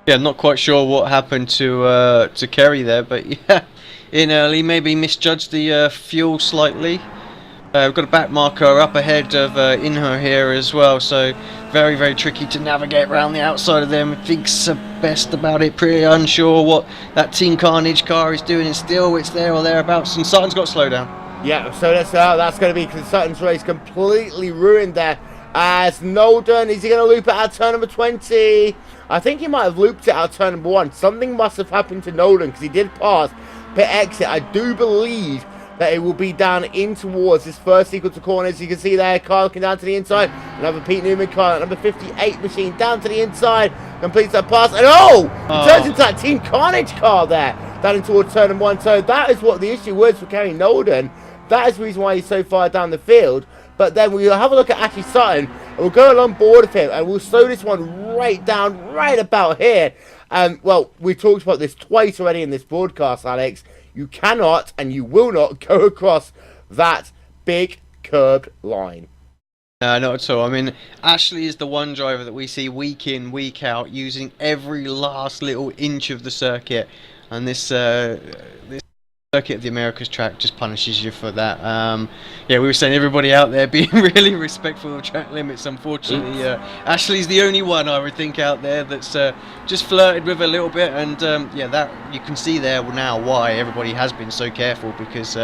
Yeah, I'm not quite sure what happened to Kerry there, but yeah, in early, maybe misjudged the fuel slightly. We've got a back marker up ahead of Inho here as well, so very, very tricky to navigate around the outside of them. Thinks best about it, pretty unsure what that Team Carnage car is doing, and still it's there or thereabouts, and Sutton's got to slow down. Yeah, so that's going to be Sutton's race completely ruined there. As Nolden, is he going to loop it out turn number 20? I think he might have looped it out turn number 1. Something must have happened to Nolden because he did pass pit exit. I do believe that it will be down in towards this first sequence of corners. You can see there, car looking down to the inside. Another Pete Newman car, number 58 machine down to the inside. Completes that pass, and it turns into that Team Carnage car there, down in towards turn number 1. So that is what the issue was for Kerry Nolden. That is the reason why he's so far down the field. But then we'll have a look at Ashley Sutton, and we'll go along board with him, and we'll slow this one right down, right about here. Well, we talked about this twice already in this broadcast, Alex. You cannot and you will not go across that big curved line. No, not at all. I mean, Ashley is the one driver that we see week in, week out, using every last little inch of the circuit. And this circuit of the Americas track just punishes you for that. Yeah, we were saying everybody out there being really respectful of track limits. Unfortunately, Ashley's the only one I would think out there that's just flirted with a little bit, and yeah, that you can see there now why everybody has been so careful, because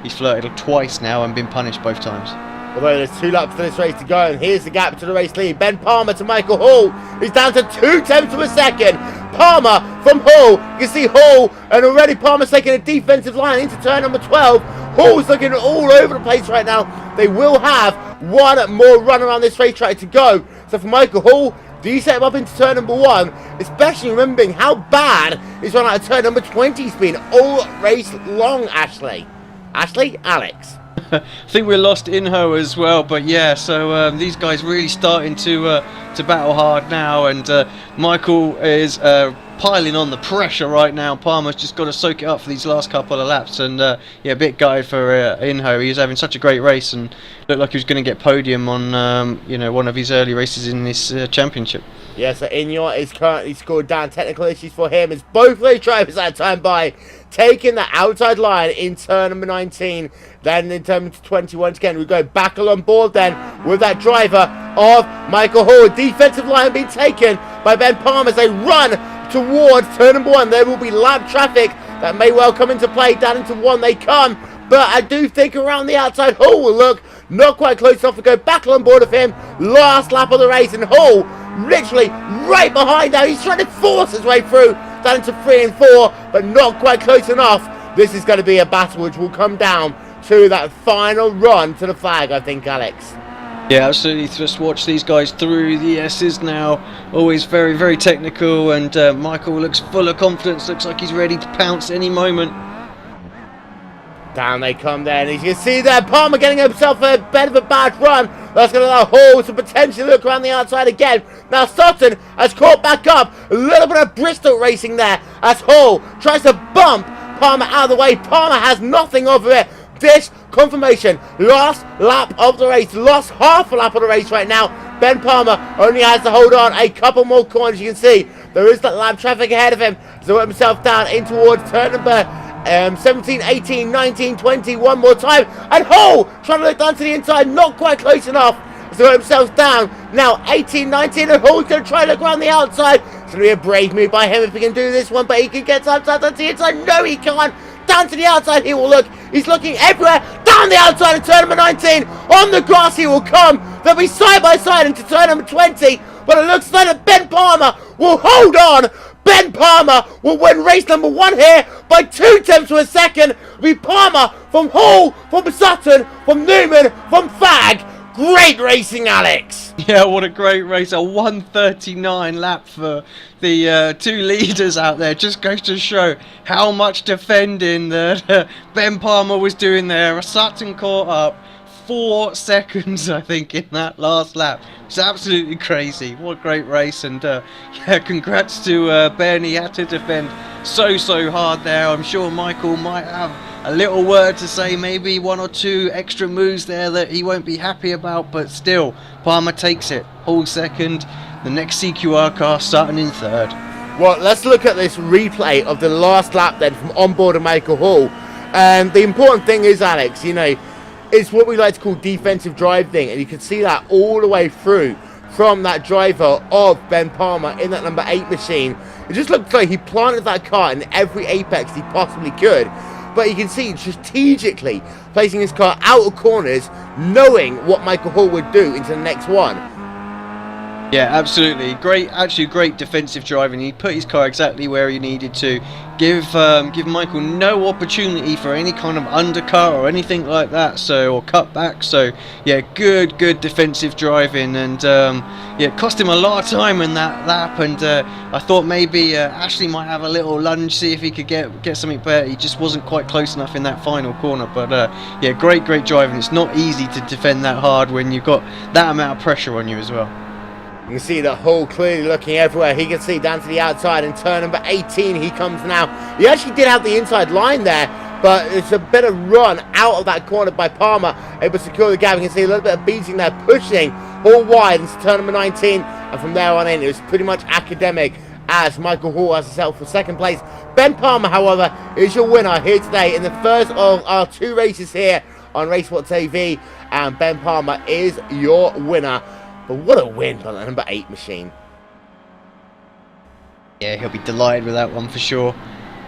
he's flirted twice now and been punished both times. Although there's 2 laps for this race to go, and here's the gap to the race lead. Ben Palmer to Michael Hall. He's down to 2 tenths of a second. Palmer from Hall. You can see Hall, and already Palmer's taking a defensive line into turn number 12. Hall's looking all over the place right now. They will have one more run around this racetrack to go. So for Michael Hall, do you set him up into turn number 1? Especially remembering how bad his run out of turn number 20 has been all race long, Ashley. Ashley, Alex. I think we lost Inho as well, but yeah, so these guys really starting to battle hard now, and Michael is piling on the pressure right now. Palmer's just got to soak it up for these last couple of laps, and yeah, a bit gutted for Inho. He was having such a great race and looked like he was going to get podium on you know, one of his early races in this championship. Yeah, so Inyot is currently scored down. Technical issues for him as both race drivers that time by taking the outside line in turn number 19. Then in turn 20 once again, we go back along board then with that driver of Michael Hall. Defensive line being taken by Ben Palmer as they run towards turn number 1. There will be lap traffic that may well come into play. Down into 1 they come, but I do think around the outside Hall will look not quite close enough to go back on board of him. Last lap of the race, and Hall literally right behind now. He's trying to force his way through down into 3 and 4, but not quite close enough. This is going to be a battle which will come down to that final run to the flag, I think, Alex. Yeah, absolutely. Just watch these guys through the S's now. Always very, very technical, and Michael looks full of confidence. Looks like he's ready to pounce any moment. Down they come then. As you can see there, Palmer getting himself a bit of a bad run. That's going to allow Hall to potentially look around the outside again. Now Sutton has caught back up. A little bit of Bristol racing there as Hall tries to bump Palmer out of the way. Palmer has nothing over it. This confirmation, last lap of the race, lost half a lap of the race right now. Ben Palmer only has to hold on a couple more corners. You can see there is that lap traffic ahead of him. So work himself down in towards turn number 17, 18, 19, 20, one more time, and Hall trying to look down to the inside, not quite close enough, so got himself down, now 18, 19, and Hall's going to try to look around the outside. It's going to be a brave move by him if he can do this one, but he can get outside to the inside. No, he can't. Down to the outside he will look. He's looking everywhere. Down the outside of turn number 19, on the grass he will come. They'll be side by side into turn number 20, but it looks like that Ben Palmer will hold on. Ben Palmer will win race number 1 here by 2/10 of a second. It'll be Palmer from Hall, from Sutton, from Newman, from Fag. Great racing, Alex. Yeah, what a great race. A 1:39 lap for the two leaders out there. Just goes to show how much defending that Ben Palmer was doing there. Sutton caught up 4 seconds, I think, in that last lap. It's absolutely crazy. What a great race, and yeah, congrats to Ben. He had to defend so hard there. I'm sure Michael might have a little word to say, maybe 1 or 2 extra moves there that he won't be happy about, but still, Palmer takes it. All second, the next CQR car starting in 3rd. Well, let's look at this replay of the last lap then from on board of Michael Hall. And the important thing is, Alex, you know, it's what we like to call defensive driving, and you can see that all the way through from that driver of Ben Palmer in that number 8 machine. It just looks like he planted that car in every apex he possibly could, but you can see strategically placing his car out of corners, knowing what Michael Hall would do into the next one. Yeah, absolutely. Actually great defensive driving. He put his car exactly where he needed to. Give Michael no opportunity for any kind of undercut or anything like that, so, or cutback. So yeah, good defensive driving, and yeah, it cost him a lot of time in that lap, and I thought maybe Ashley might have a little lunge, see if he could get something better. He just wasn't quite close enough in that final corner, but yeah, great driving. It's not easy to defend that hard when you've got that amount of pressure on you as well. You can see that Hall clearly looking everywhere. He can see down to the outside in turn number 18 he comes now. He actually did have the inside line there, but it's a bit of run out of that corner by Palmer, able to secure the gap. You can see a little bit of beating there, pushing Hall wide into turn number 19, and from there on in it was pretty much academic as Michael Hall has himself for 2nd place. Ben Palmer, however, is your winner here today in the first of our 2 races here on RaceSpot TV, and Ben Palmer is your winner. But what a win by the number 8 machine. Yeah, he'll be delighted with that one for sure.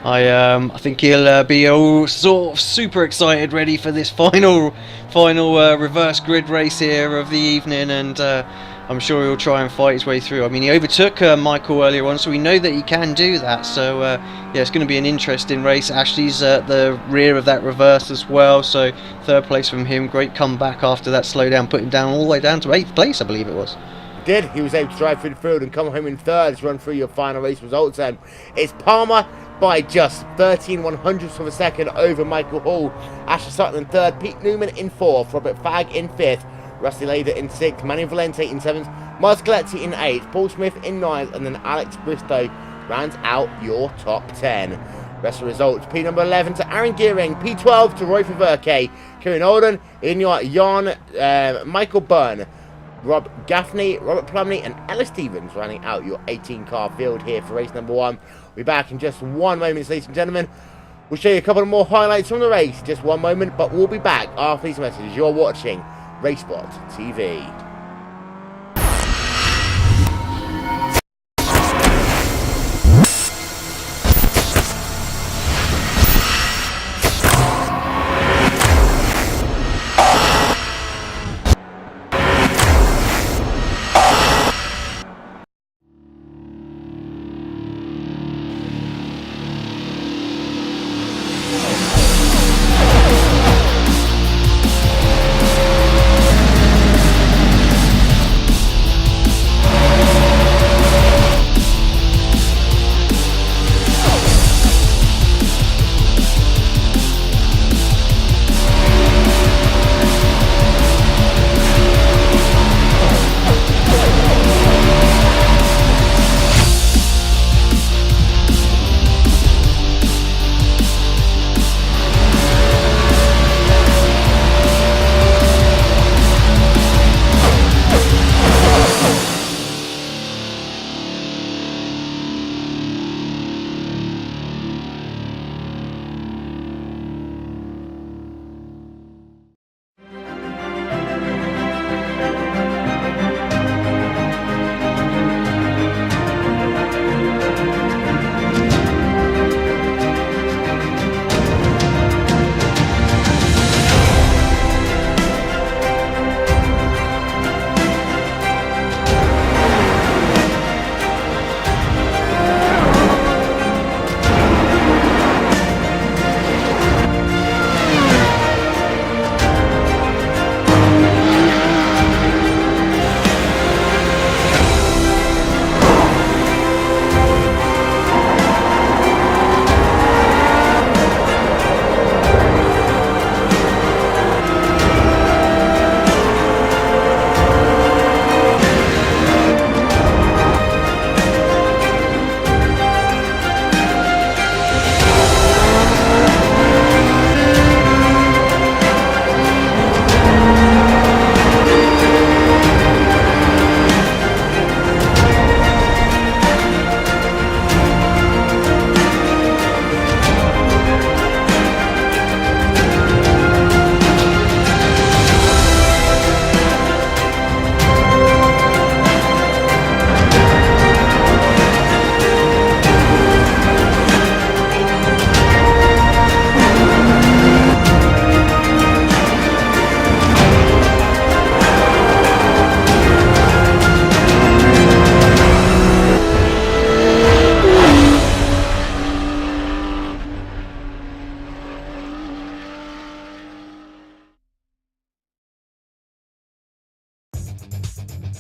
I think he'll be all sort of super excited, ready for this final reverse grid race here of the evening, and I'm sure he'll try and fight his way through. I mean, he overtook Michael earlier on, so we know that he can do that. So yeah, it's going to be an interesting race. Ashley's at the rear of that reverse as well, so 3rd place from him. Great comeback after that slowdown, put him down all the way down to 8th place, I believe it was. He was able to drive through the field and come home in 3rd to run through your final race results. And it's Palmer by just 13/100ths of a second over Michael Hall. Asher Sutton in third, Pete Newman in fourth, Robert Fagg in fifth, Rusty Lader in sixth, Manny Valente in seventh, Mars Galetti in eighth, Paul Smith in ninth, and then Alex Bristow rounds out your top 10. Rest of the results: P number 11 to Aaron Gearing, P12 to Roy Faverke, Kieran Alden, Inyat Jan, Michael Byrne, Rob Gaffney, Robert Plumley, and Ellis Stevens rounding out your 18-car field here for race number 1. We'll be back in just one moment, ladies and gentlemen. We'll show you a couple of more highlights from the race, just one moment, but we'll be back after these messages. You're watching RaceSpot TV.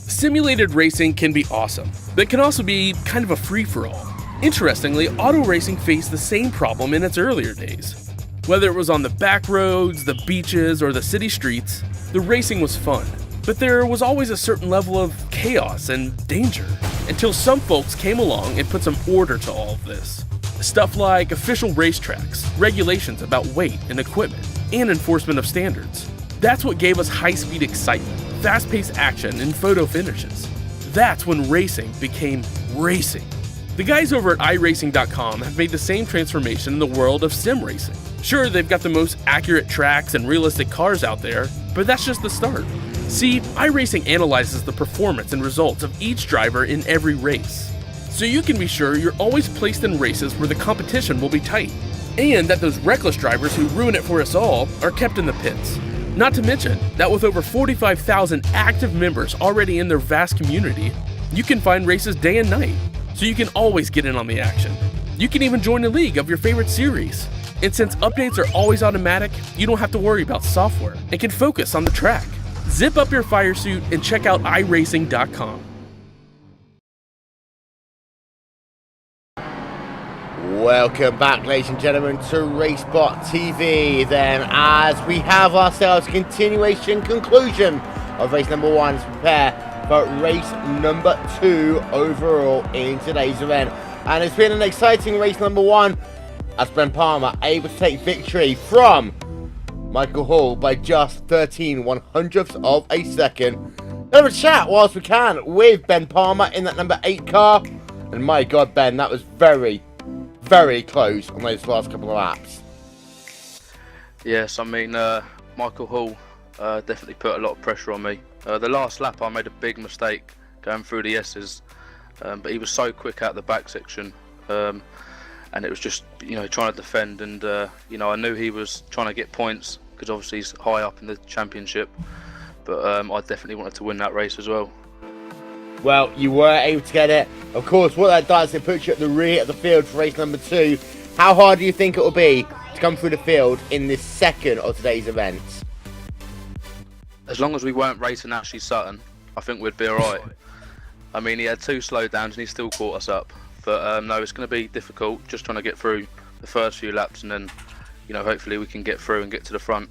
Simulated racing can be awesome, but can also be kind of a free-for-all. Interestingly, auto racing faced the same problem in its earlier days. Whether it was on the back roads, the beaches, or the city streets, the racing was fun. But there was always a certain level of chaos and danger, until some folks came along and put some order to all of this. Stuff like official racetracks, regulations about weight and equipment, and enforcement of standards. That's what gave us high-speed excitement, fast-paced action, and photo finishes. That's when racing became racing. The guys over at iRacing.com have made the same transformation in the world of sim racing. Sure, they've got the most accurate tracks and realistic cars out there, but that's just the start. See, iRacing analyzes the performance and results of each driver in every race, so you can be sure you're always placed in races where the competition will be tight, and that those reckless drivers who ruin it for us all are kept in the pits. Not to mention that with over 45,000 active members already in their vast community, you can find races day and night, so you can always get in on the action. You can even join a league of your favorite series. And since updates are always automatic, you don't have to worry about software and can focus on the track. Zip up your fire suit and check out iRacing.com. Welcome back, ladies and gentlemen, to RaceSpot TV. Then, as we have ourselves conclusion of race number 1 to prepare for race number 2 overall in today's event. And it's been an exciting race number 1 as Ben Palmer able to take victory from Michael Hall by just 13/100ths of a second. Let's have a chat whilst we can with Ben Palmer in that number 8 car. And my God, Ben, that was very close on those last couple of laps. Yes, I mean, Michael Hall definitely put a lot of pressure on me. The last lap I made a big mistake going through the S's, but he was so quick out the back section, and it was just, trying to defend, and I knew he was trying to get points because obviously he's high up in the championship, but I definitely wanted to win that race as well. Well, you were able to get it. Of course, what that does, it puts you at the rear of the field for race number 2. How hard do you think it will be to come through the field in this second of today's events? As long as we weren't racing Ashley Sutton, I think we'd be alright. I mean, he had 2 slowdowns and he still caught us up. But no, it's going to be difficult, just trying to get through the first few laps, and then, hopefully we can get through and get to the front.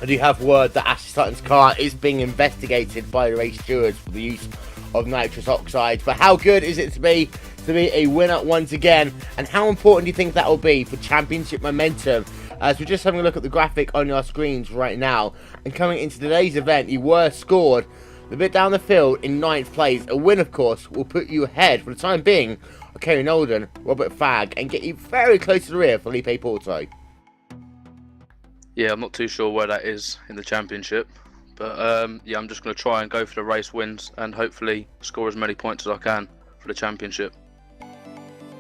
I do have word that Ashley Sutton's car is being investigated by the race stewards for the use of nitrous oxide. But how good is it to be a winner once again? And how important do you think that will be for championship momentum? As we're just having a look at the graphic on your screens right now. And coming into today's event, you were scored a bit down the field in 9th place. A win, of course, will put you ahead for the time being of Kerry Nolden, Robert Fagg, and get you very close to the rear of Felipe Porto. Yeah, I'm not too sure where that is in the championship, but yeah, I'm just going to try and go for the race wins and hopefully score as many points as I can for the championship.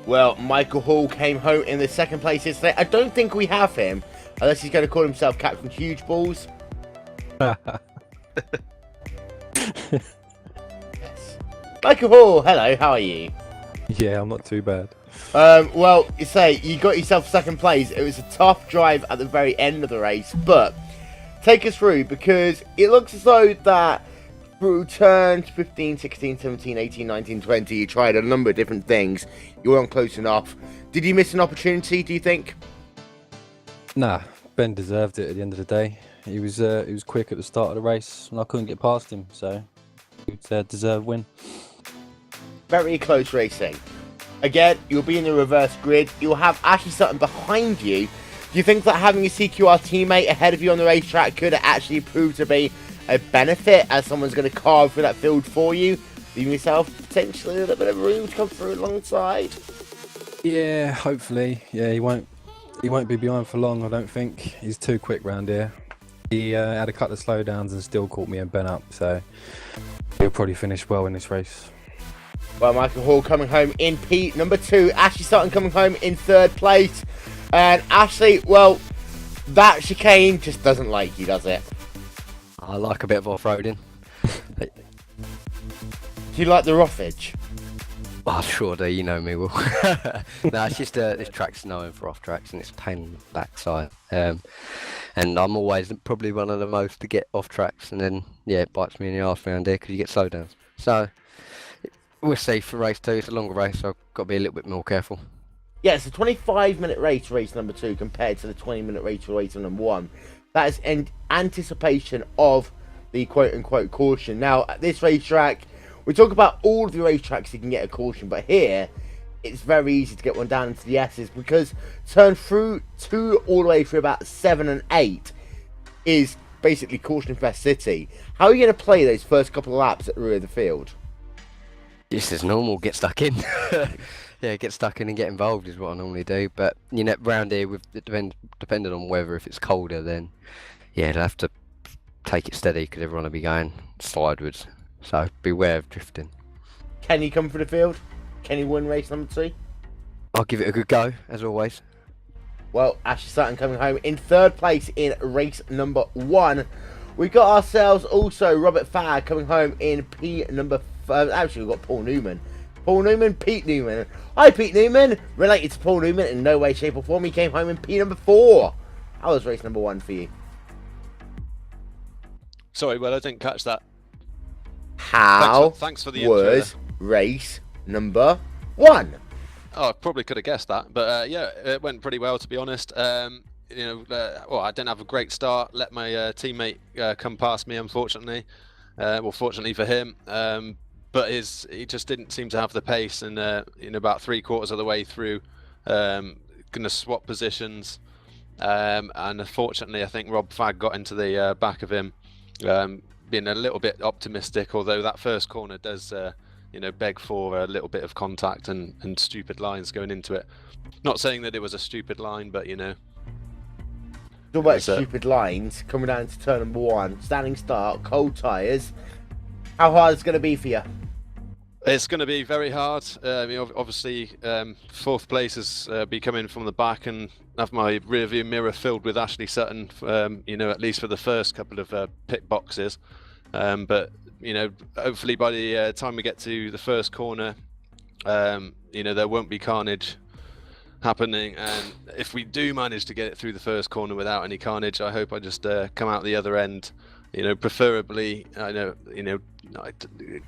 Well, Michael Hall came home in the 2nd place yesterday. I don't think we have him, unless he's going to call himself Captain Huge Balls. Yes. Michael Hall, hello, how are you? Yeah, I'm not too bad. Well, you got yourself 2nd place. It was a tough drive at the very end of the race, but take us through, because it looks as though that through turns 15, 16, 17, 18, 19, 20, you tried a number of different things. You weren't close enough. Did you miss an opportunity, do you think? Nah, Ben deserved it at the end of the day. He was quick at the start of the race, and I couldn't get past him, so it's a deserved win. Very close racing. Again, you'll be in the reverse grid. You'll have Ashley Sutton behind you. Do you think that having a CQR teammate ahead of you on the racetrack could actually prove to be a benefit, as someone's going to carve through that field for you, leaving yourself potentially a little bit of room to come through alongside? Yeah, hopefully. Yeah, he won't be behind for long, I don't think. He's too quick round here. He had a couple of slowdowns and still caught me and Ben up, so he'll probably finish well in this race. Well, Michael Hall coming home in P number 2. Ashley Sutton coming home in 3rd place. And Ashley, well, that chicane just doesn't like you, does it? I like a bit of off-roading. Do you like the roughage? Oh, sure do, you know me, Will. No, it's just this track's known for off-tracks and it's a pain in the backside. And I'm always probably one of the most to get off-tracks, and then, yeah, it bites me in the arse around here because you get slowdowns. So we'll see for race 2. It's a longer race, so I've got to be a little bit more careful. Yeah, it's a 25-minute race number 2, compared to the 20-minute race number 1. That is in anticipation of the quote-unquote caution. Now, at this racetrack, we talk about all of the racetracks you can get a caution, but here, it's very easy to get one down into the S's, because turn through 2 all the way through about 7 and 8 is basically caution-fest city. How are you going to play those first couple of laps at the rear of the field? Just as normal, get stuck in. Yeah, get stuck in and get involved is what I normally do. But round here, with depending on weather, if it's colder, then yeah, they'll have to take it steady because everyone will be going sideways. So beware of drifting. Can you come for the field? Can you win race number 2? I'll give it a good go, as always. Well, Ashley Sutton coming home in 3rd place in race number 1. We got ourselves also Robert Fagg coming home in P number 5. Actually, we've got Paul Newman. Pete Newman. Hi, Pete Newman. Related to Paul Newman in no way, shape, or form. He came home in P number 4. How was race number 1 for you? Sorry, well, I didn't catch that. How thanks for the was intro race number 1? I probably could have guessed that, but yeah, it went pretty well, to be honest. Well, I didn't have a great start. Let my teammate come past me, unfortunately. Well, fortunately for him, but he just didn't seem to have the pace. And about 3/4 of the way through, gonna swap positions, and unfortunately, I think Rob Fagg got into the back of him, being a little bit optimistic. Although that first corner does, beg for a little bit of contact and stupid lines going into it. Not saying that it was a stupid line, but Talk about stupid lines coming down to turn number 1, standing start, cold tyres. How hard is it going to be for you? It's going to be very hard. Obviously, 4th place is be coming from the back and have my rear view mirror filled with Ashley Sutton. At least for the first couple of pit boxes. But hopefully by the time we get to the first corner, there won't be carnage happening, and if we do manage to get it through the first corner without any carnage, I hope I just come out the other end, preferably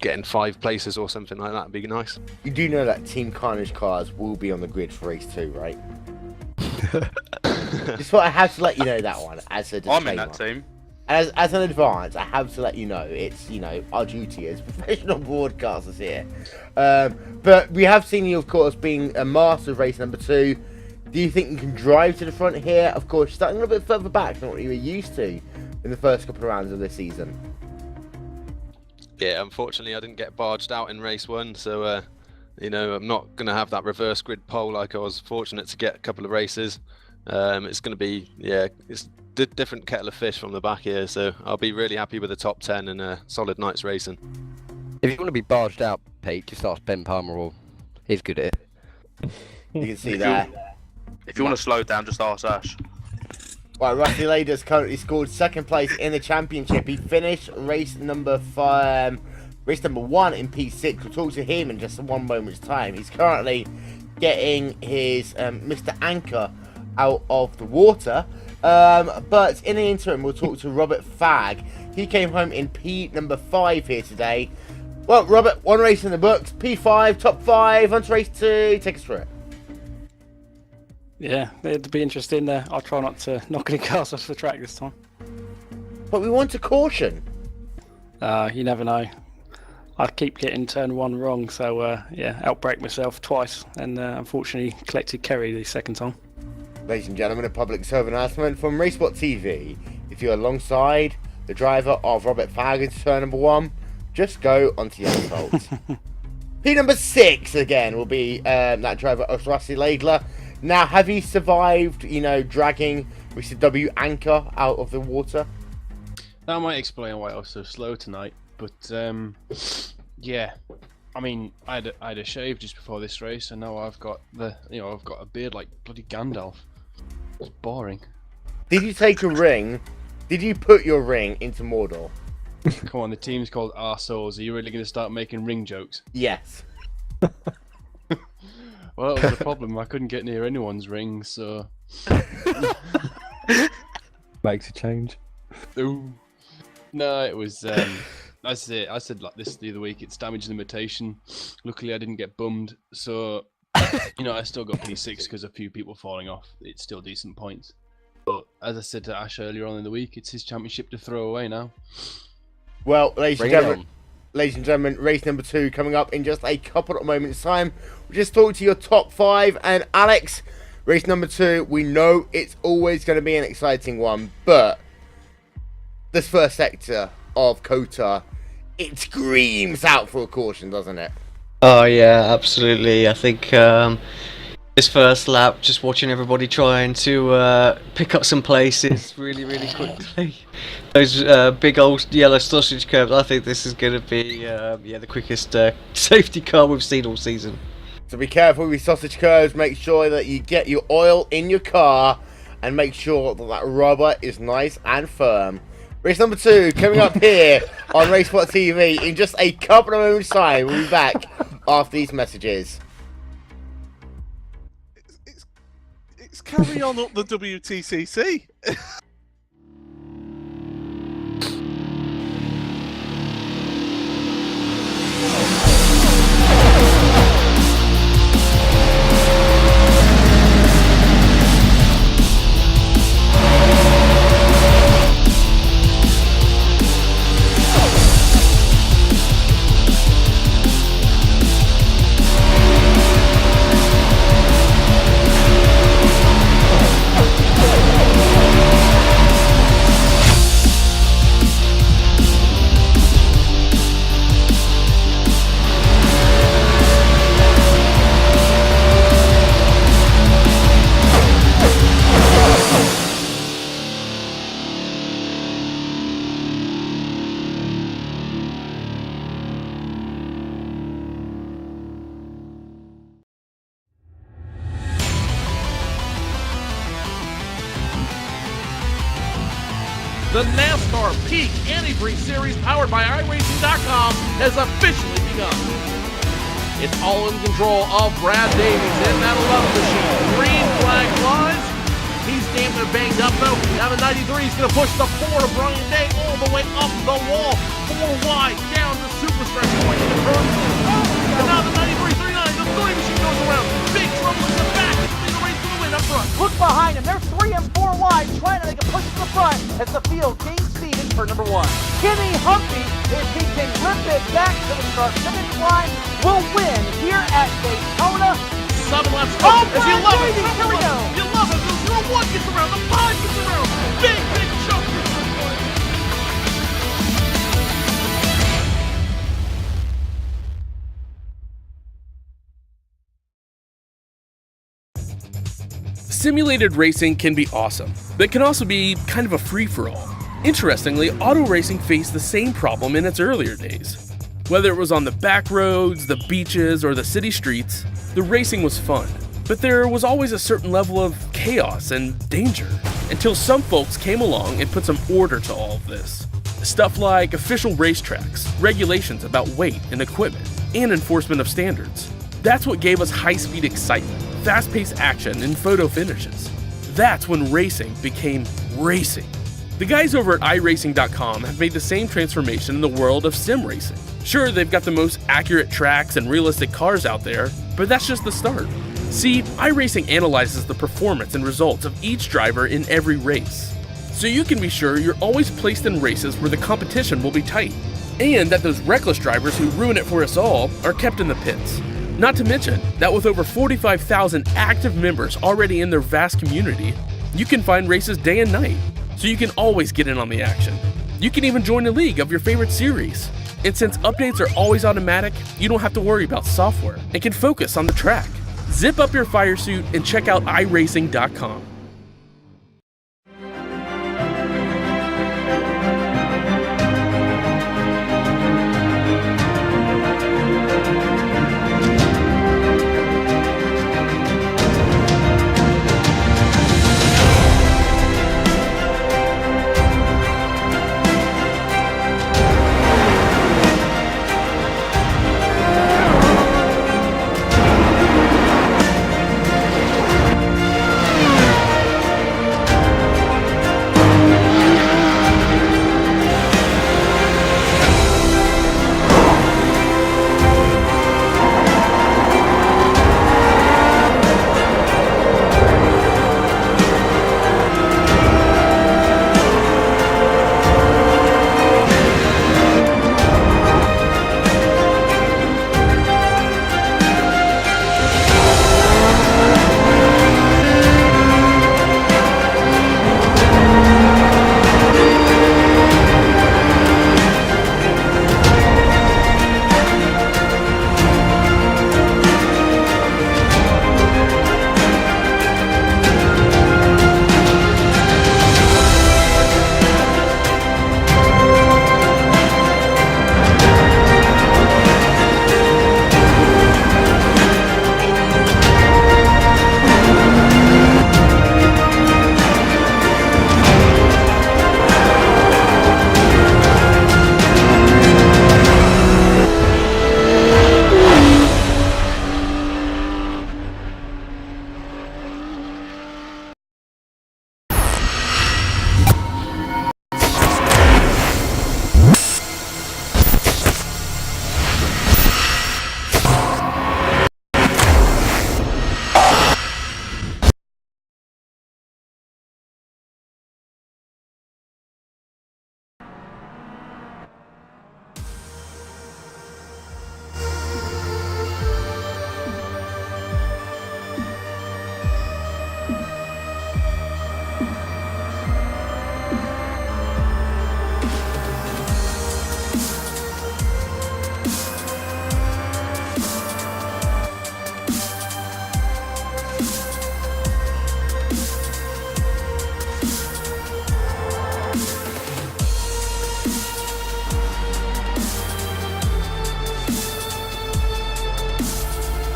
getting 5 places or something like that would be nice. You do know that Team Carnage cars will be on the grid for race 2, right? Just thought I have to let you know that one as a disclaimer. I'm in that team. As an advance, I have to let you know it's our duty as professional broadcasters here. But we have seen you, of course, being a master of race number 2. Do you think you can drive to the front here? Of course, starting a little bit further back than what you were used to in the first couple of rounds of this season. Yeah, unfortunately, I didn't get barged out in race 1, so I'm not going to have that reverse grid pole like I was fortunate to get a couple of races. It's going to be it's different kettle of fish from the back here, so I'll be really happy with the top 10 and a solid night's racing. If you want to be barged out, Pete, just ask Ben Palmer, or he's good at it. You can see that. If you want to slow down, just ask Ash. Right, Rusty Lader's currently scored 2nd place in the championship. He finished race number 1 in P6. We'll talk to him in just 1 moment's time. He's currently getting his Mr. Anchor out of the water. But in the interim, we'll talk to Robert Fagg. He came home in P number 5 here today. Well, Robert, 1 race in the books, P5, top 5, on to race 2. Take us through it. Yeah, it'd be interesting. I'll try not to knock any cars off the track this time. But we want a caution. You never know. I keep getting turn 1 wrong, so outbrake myself twice, and unfortunately collected Kerry the 2nd time. Ladies and gentlemen, a public service announcement from RaceSpot TV. If you're alongside the driver of Robert Fagg into turn number 1, just go onto the asphalt. P number 6 again will be that driver of Rusty Laidler. Now, have you survived, dragging Mr. W Anchor out of the water? That might explain why I was so slow tonight, but yeah. I mean, I had a shave just before this race, and now I've got I've got a beard like bloody Gandalf. It's boring. Did you take a ring? Did you put your ring into Mordor? Come on, the team's called Arseholes. Are you really going to start making ring jokes? Yes. Well, that was the problem. I couldn't get near anyone's ring, so... Makes a change. Ooh. No, it was... I said like this the other week, it's damage limitation. Luckily, I didn't get bummed, so... I still got P6 because a few people falling off. It's still decent points. But as I said to Ash earlier on in the week, it's his championship to throw away now. Well, ladies and gentlemen, race number 2 coming up in just a couple of moments' time. We'll just talk to your top 5. And Alex, race number 2, we know it's always going to be an exciting one. But this first sector of Kota, it screams out for a caution, doesn't it? Oh yeah, absolutely. I think this first lap, just watching everybody trying to pick up some places really quickly. Those big old yellow sausage curves, I think this is going to be the quickest safety car we've seen all season. So be careful with sausage curves, make sure that you get your oil in your car and make sure that rubber is nice and firm. Race number 2 coming up here on RaceSpot TV in just a couple of moments' time. We'll be back after these messages. It's carry on up the WTCC. The NASCAR Peak Antifreeze Series powered by iRacing.com has officially begun. It's all in control of Brad Davies in that 11 machine. Green flag flies. He's damn near banged up though. Now the 93 is going to push the 4 of Brian Day all the way up the wall. 4 wide down the super stretch going to the curve. And now the 93, 39, the 3 machine goes around. Big trouble in the back. It's the race to the win up front. Look behind him. They're 3 and 4 wide, trying to make a push to the front as the field gains speed in turn number 1. Kenny Humphrey, if he can rip it back to the start finish line, will win here at Daytona. 7 laps to go. Oh, As the 11, here we go. The 11, the 1 gets around, the 5 gets around. Big jump. Simulated racing can be awesome, but can also be kind of a free-for-all. Interestingly, auto racing faced the same problem in its earlier days. Whether it was on the back roads, the beaches, or the city streets, the racing was fun. But there was always a certain level of chaos and danger, until some folks came along and put some order to all of this. Stuff like official racetracks, regulations about weight and equipment, and enforcement of standards. That's what gave us high-speed excitement, fast-paced action, and photo finishes. That's when racing became racing. The guys over at iRacing.com have made the same transformation in the world of sim racing. Sure, they've got the most accurate tracks and realistic cars out there, but that's just the start. See, iRacing analyzes the performance and results of each driver in every race, so you can be sure you're always placed in races where the competition will be tight, and that those reckless drivers who ruin it for us all are kept in the pits. Not to mention that with over 45,000 active members already in their vast community, you can find races day and night, so you can always get in on the action. You can even join a league of your favorite series. And since updates are always automatic, you don't have to worry about software and can focus on the track. Zip up your fire suit and check out iRacing.com.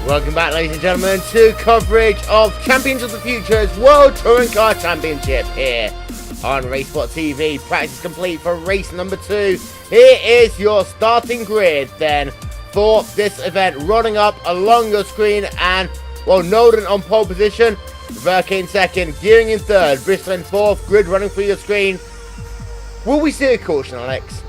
Welcome back, ladies and gentlemen, to coverage of Champions of the Future's World Touring Car Championship here on RaceSpot TV. Practice complete for race number 2. Here is your starting grid then for this event, running up along your screen, and well, Nolden on pole position, Verke in second, Gearing in third, Bristol in fourth, grid running through your screen. Will we see a caution, Alex?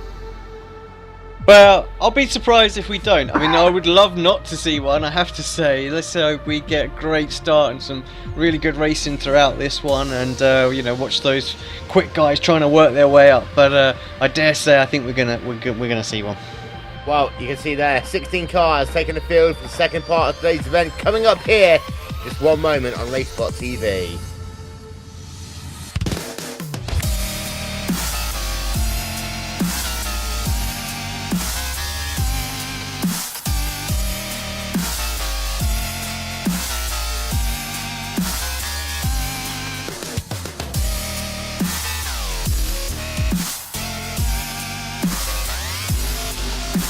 Well, I'll be surprised if we don't. I mean, I would love not to see one, I have to say. Let's hope we get a great start and some really good racing throughout this one, and you know, watch those quick guys trying to work their way up. But I dare say, I think we're gonna see one. Well, you can see there, 16 cars taking the field for the second part of today's event. Coming up here, just one moment on RaceSpot TV.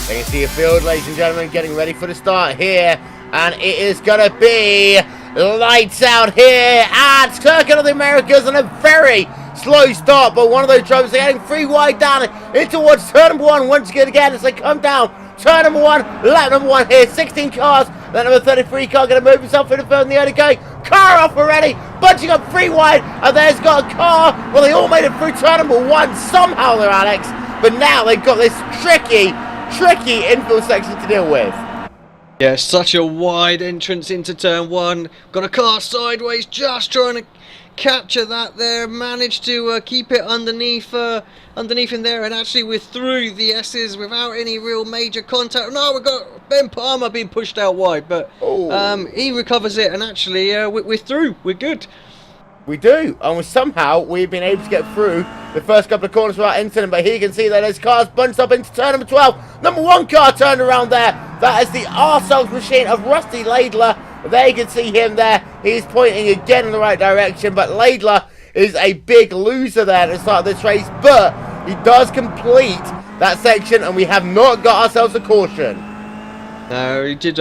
You can see a field, ladies and gentlemen, getting ready for the start here, and it is going to be lights out here at Circuit of the Americas, and a very slow start, but one of those drivers are getting 3 wide down in towards turn number 1 once again as they come down. Turn number 1, lap number 1 here, 16 cars, that number 33 car going to move himself in the field in the early going. Car off already, bunching up 3 wide, and there's got a car. Well, they all made it through turn number 1 somehow there, Alex, but now they've got this tricky infield section to deal with. Yeah, such a wide entrance into turn 1. Got a car sideways, just trying to capture that there. Managed to keep it underneath in there, and actually we're through the S's without any real major contact. No, we've got Ben Palmer being pushed out wide, but he recovers it, and actually we're through. We're good. We do, and somehow we've been able to get through the first couple of corners without incident, but here you can see that there's cars bunched up into turn number 12. Number 1 car turned around there. That is the ourselves machine of Rusty Laidler. There you can see him there. He's pointing again in the right direction, but Laidler is a big loser there at the start of this race, but he does complete that section, and we have not got ourselves a caution. No, he did.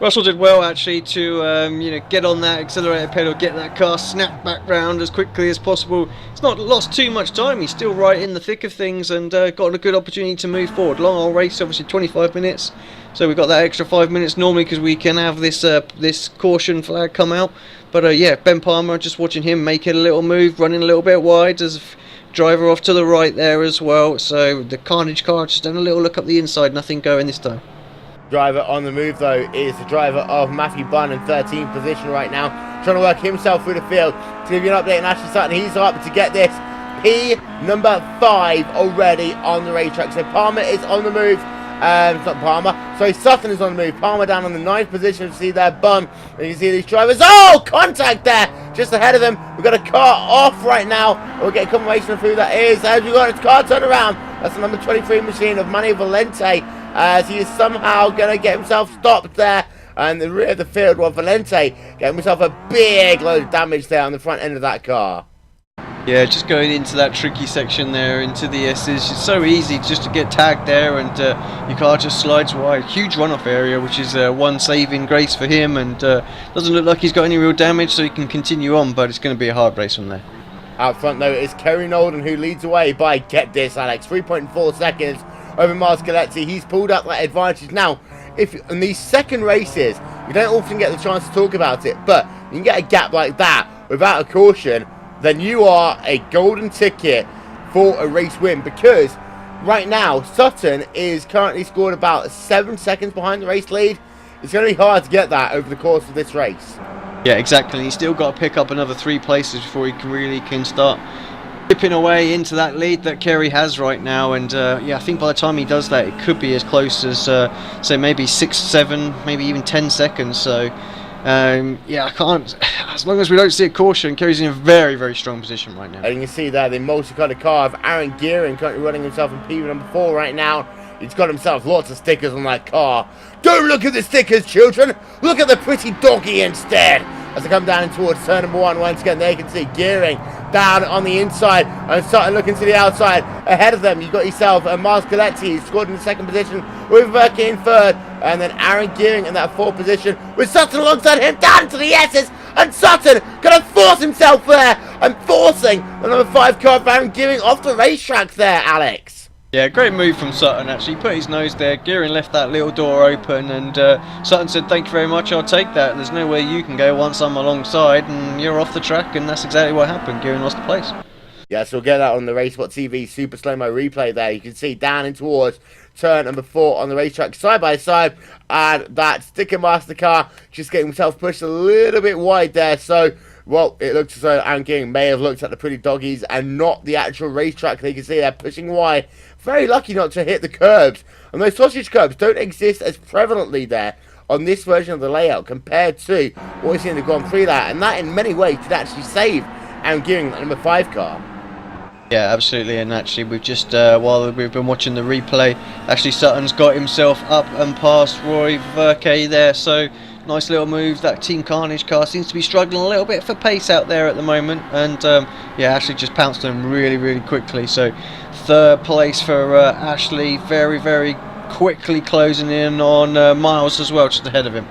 Russell did well actually to you know, get on that accelerator pedal, get that car snapped back round as quickly as possible. It's not lost too much time. He's still right in the thick of things, and got a good opportunity to move forward. Long old race, obviously 25 minutes, so we've got that extra 5 minutes normally because we can have this this caution flag come out. But yeah, Ben Palmer, just watching him make it a little move, running a little bit wide. There's a driver off to the right there as well. So the Carnage car just having a little look up the inside, nothing going this time. Driver on the move though is the driver of Matthew Bunn in 13th position right now, trying to work himself through the field. To give you an update on Ashley Sutton, he's up to get this P number 5 already on the racetrack. So Palmer is on the move. It's not Palmer, sorry, Sutton is on the move. Palmer down on the 9th position. You see there Bunn, and you can see these drivers. Oh, contact there just ahead of him. We've got a car off right now. We'll get confirmation of who that is as we've got his car turned around. That's the number 23 machine of Manny Valente, as he is somehow going to get himself stopped there. And the rear of the field, well, Valente getting himself a big load of damage there on the front end of that car. Yeah, just going into that tricky section there, into the S's. It's so easy just to get tagged there, and your car just slides wide. Huge runoff area, which is one saving grace for him, and doesn't look like he's got any real damage, so he can continue on, but it's going to be a hard race from there. Out front, though, is Kerry Nolden, who leads away by, get this, Alex, 3.4 seconds over Miles Galetti. He's pulled up that advantage. Now, if in these second races, you don't often get the chance to talk about it, but you can get a gap like that without a caution, then you are a golden ticket for a race win, because right now Sutton is currently scored about 7 seconds behind the race lead. It's going to be hard to get that over the course of this race. Yeah, exactly. He's still got to pick up another 3 places before he can start chipping away into that lead that Kerry has right now. And yeah, I think by the time he does that, it could be as close as say maybe 6, 7, maybe even 10 seconds. So yeah, I can't, as long as we don't see a caution, Kerry's in a very, very strong position right now. And you can see there the multicolored car of Aaron Gearing currently running himself in P number 4 right now. He's got himself lots of stickers on that car. Don't look at the stickers, children. Look at the pretty doggy instead. As they come down towards turn number 1, once again, there you can see Gearing down on the inside and starting looking to the outside. Ahead of them, you've got yourself Miles Galetti, who's scored in the 2nd position, with Verke in 3rd, and then Aaron Gearing in that 4th position, with Sutton alongside him, down to the S's, and Sutton gonna force himself there and forcing the number 5 car Aaron Gearing off the racetrack there, Alex. Yeah, great move from Sutton actually. He put his nose there, Gearing left that little door open, and Sutton said, thank you very much, I'll take that. There's nowhere you can go once I'm alongside, and you're off the track, and that's exactly what happened. Gearing lost the place. Yeah, so we'll get that on the RaceSpot TV super slow-mo replay there. You can see down in towards turn number 4 on the racetrack, side by side, and that Sticker Master car just getting himself pushed a little bit wide there. So, well, it looks as though Aaron Gearing may have looked at the pretty doggies and not the actual racetrack. You can see they're pushing wide. Very lucky not to hit the curbs. And those sausage curbs don't exist as prevalently there on this version of the layout compared to what we see in the Grand Prix there. And that, in many ways, could actually save Aaron Gearing, that number 5 car. Yeah, absolutely, and actually we've just, while we've been watching the replay, actually Sutton's got himself up and past Roy Verke there, so nice little move. That Team Carnage car seems to be struggling a little bit for pace out there at the moment, and yeah, Ashley just pounced on him really quickly, so 3rd place for Ashley, very quickly closing in on Miles as well, just ahead of him.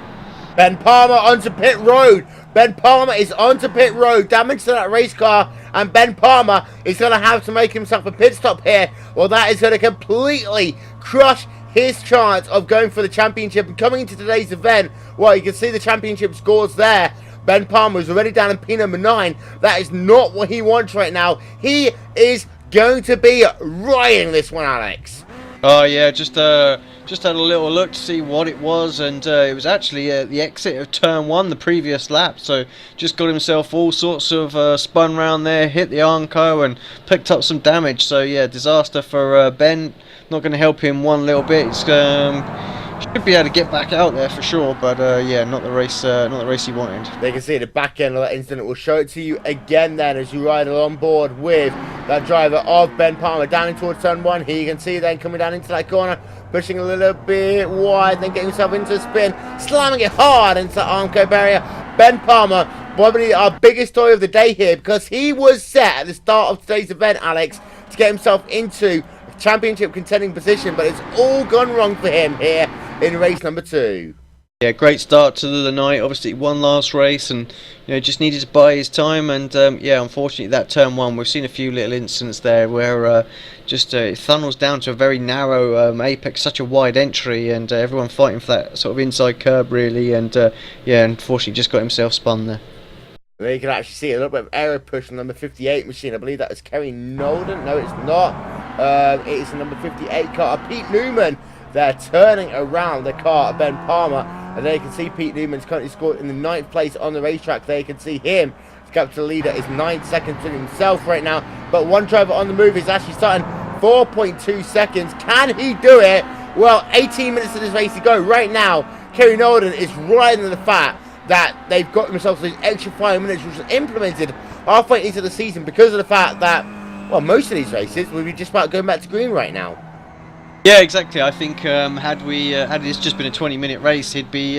Ben Palmer onto pit road. Ben Palmer is onto pit road. Damage to that race car. And Ben Palmer is going to have to make himself a pit stop here. Well, that is going to completely crush his chance of going for the championship. And coming into today's event, well, you can see the championship scores there. Ben Palmer is already down in P number 9. That is not what he wants right now. He is going to be riding this one, Alex. Oh yeah, just had a little look to see what it was, and it was actually the exit of turn 1 the previous lap, so just got himself all sorts of spun round there, hit the Armco and picked up some damage. So yeah, disaster for Ben. Not going to help him one little bit. It's should be able to get back out there for sure, but yeah, not the race he wanted. They can see the back end of that incident. We'll show it to you again then as you ride on board with that driver of Ben Palmer down in towards turn 1. Here you can see then coming down into that corner, pushing a little bit wide, then getting himself into a spin, slamming it hard into the Armco barrier. Ben Palmer, probably our biggest story of the day here, because he was set at the start of today's event, Alex, to get himself into a championship contending position, but it's all gone wrong for him here in race number 2. Yeah, great start to the night. Obviously, won last race, and just needed to buy his time. And yeah, unfortunately, that turn 1, we've seen a few little incidents there where it funnels down to a very narrow apex, such a wide entry, and everyone fighting for that sort of inside curb, really. And yeah, unfortunately, just got himself spun there. There you can actually see a little bit of aero push on number 58 machine. I believe that was Kerry Nolden. No, it's not. It is the number 58 car, Pete Newman. They're turning around the car of Ben Palmer, and there you can see Pete Newman's currently scored in the 9th place on the racetrack. There you can see him. His capital leader is 9 seconds to himself right now, but one driver on the move is actually starting 4.2 seconds. Can he do it? Well, 18 minutes of this race to go. Right now, Kerry Nolden is riding the fact that they've got themselves these extra 5 minutes, which was implemented halfway into the season because of the fact that, well, most of these races will be just about going back to green right now. Yeah, exactly. I think had this just been a 20-minute race, he'd be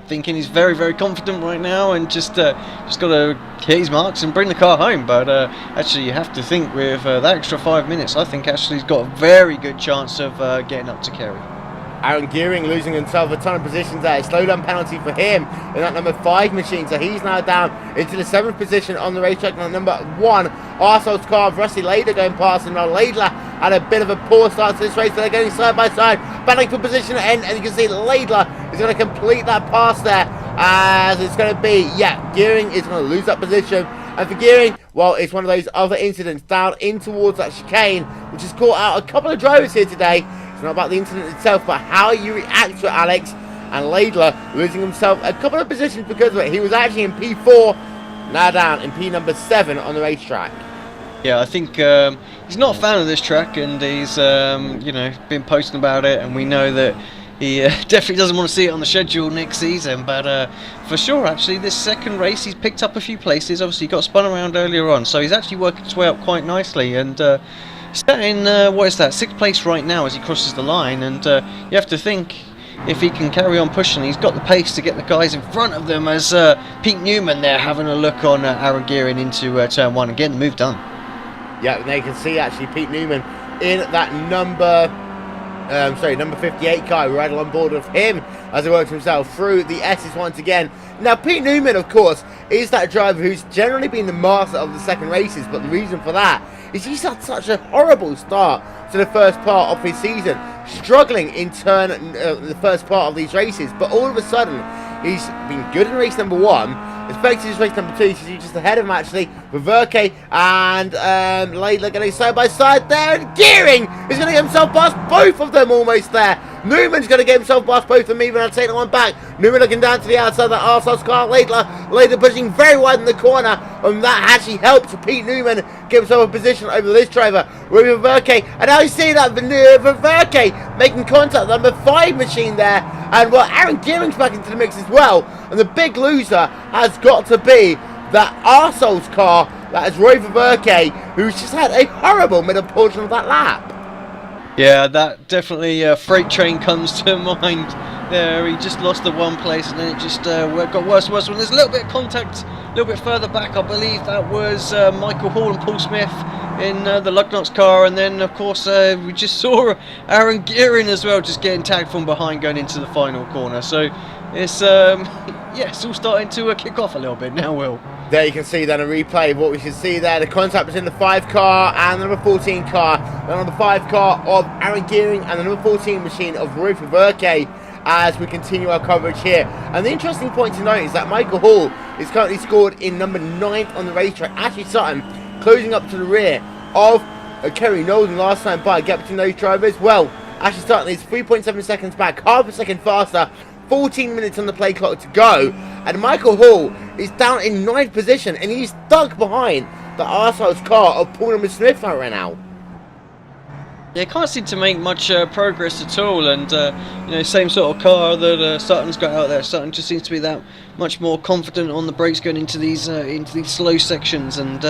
thinking he's very confident right now, and just got to hit his marks and bring the car home. But actually, you have to think with that extra 5 minutes, I think actually he's got a very good chance of getting up to Kerry. Aaron Gearing losing himself a ton of positions there. Slow down penalty for him in that number 5 machine. So he's now down into the 7th position on the racetrack. And number 1, Arsehold's car of Rusty Laidler going past. And now Laidler had a bit of a poor start to this race. So they're going side by side, battling for position at end. And you can see Laidler is going to complete that pass there. As it's going to be, yeah, Gearing is going to lose that position. And for Gearing, well, it's one of those other incidents down in towards that chicane, which has caught out a couple of drivers here today. It's not about the incident itself, but how you react to it, Alex. And Laidler losing himself a couple of positions because of it. He was actually in P4, now down in P number 7 on the racetrack. Yeah, I think he's not a fan of this track, and he's been posting about it, and we know that he definitely doesn't want to see it on the schedule next season. But for sure, actually, this second race he's picked up a few places. Obviously, he got spun around earlier on, so he's actually working his way up quite nicely, and he's in, 6th place right now as he crosses the line. And you have to think, if he can carry on pushing, he's got the pace to get the guys in front of them, as Pete Newman there having a look on Aaron Gearing into turn 1 and getting the move done. Yeah, and they can see actually Pete Newman in that number number 58 car, right on board with him as he works himself through the S's once again. Now, Pete Newman, of course, is that driver who's generally been the master of the second races, but the reason for that is he's had such a horrible start to the first part of his season, struggling in the first part of these races, but all of a sudden, he's been good in race number 1, expected his race number 2, so he's just ahead of him actually, with Verke and Laidler getting side by side there, and Gearing is going to get himself past both of them almost there. Newman's going to get himself past both of them, even I'll take that one back. Newman looking down to the outside of that Arse's car. Laidler pushing very wide in the corner, and that actually helps Pete Newman get himself a position over this driver, Ruben Verke. And now you see that Verke making contact with number 5 machine there, and well, Aaron Gearing's back into the mix as well. And the big loser has got to be that Arse's car, that is Rover Verke, who's just had a horrible middle portion of that lap. Yeah, that definitely freight train comes to mind there. He just lost the one place, and then it just got worse and worse. When there's a little bit of contact, a little bit further back, I believe that was Michael Hall and Paul Smith in the Lugnot's car, and then of course we just saw Aaron Gearing as well, just getting tagged from behind going into the final corner. So it's yeah, it's all starting to kick off a little bit now, Will. There you can see then a replay of what we can see there. The contact between the 5 car and the number 14 car. Then on the 5 car of Aaron Gearing and the number 14 machine of Rufer Verke as we continue our coverage here. And the interesting point to note is that Michael Hall is currently scored in number 9th on the racetrack. Ashley Sutton closing up to the rear of Kerry Nolden last time by. Gap between those drivers. Well, Ashley Sutton is 3.7 seconds back, half a second faster. 14 minutes on the play clock to go, and Michael Hall is down in 9th position, and he's stuck behind the Arsehouse car of Paul and Smith right now. Yeah, can't seem to make much progress at all, and you know, same sort of car that Sutton's got out there. Sutton just seems to be that much more confident on the brakes going into these slow sections, and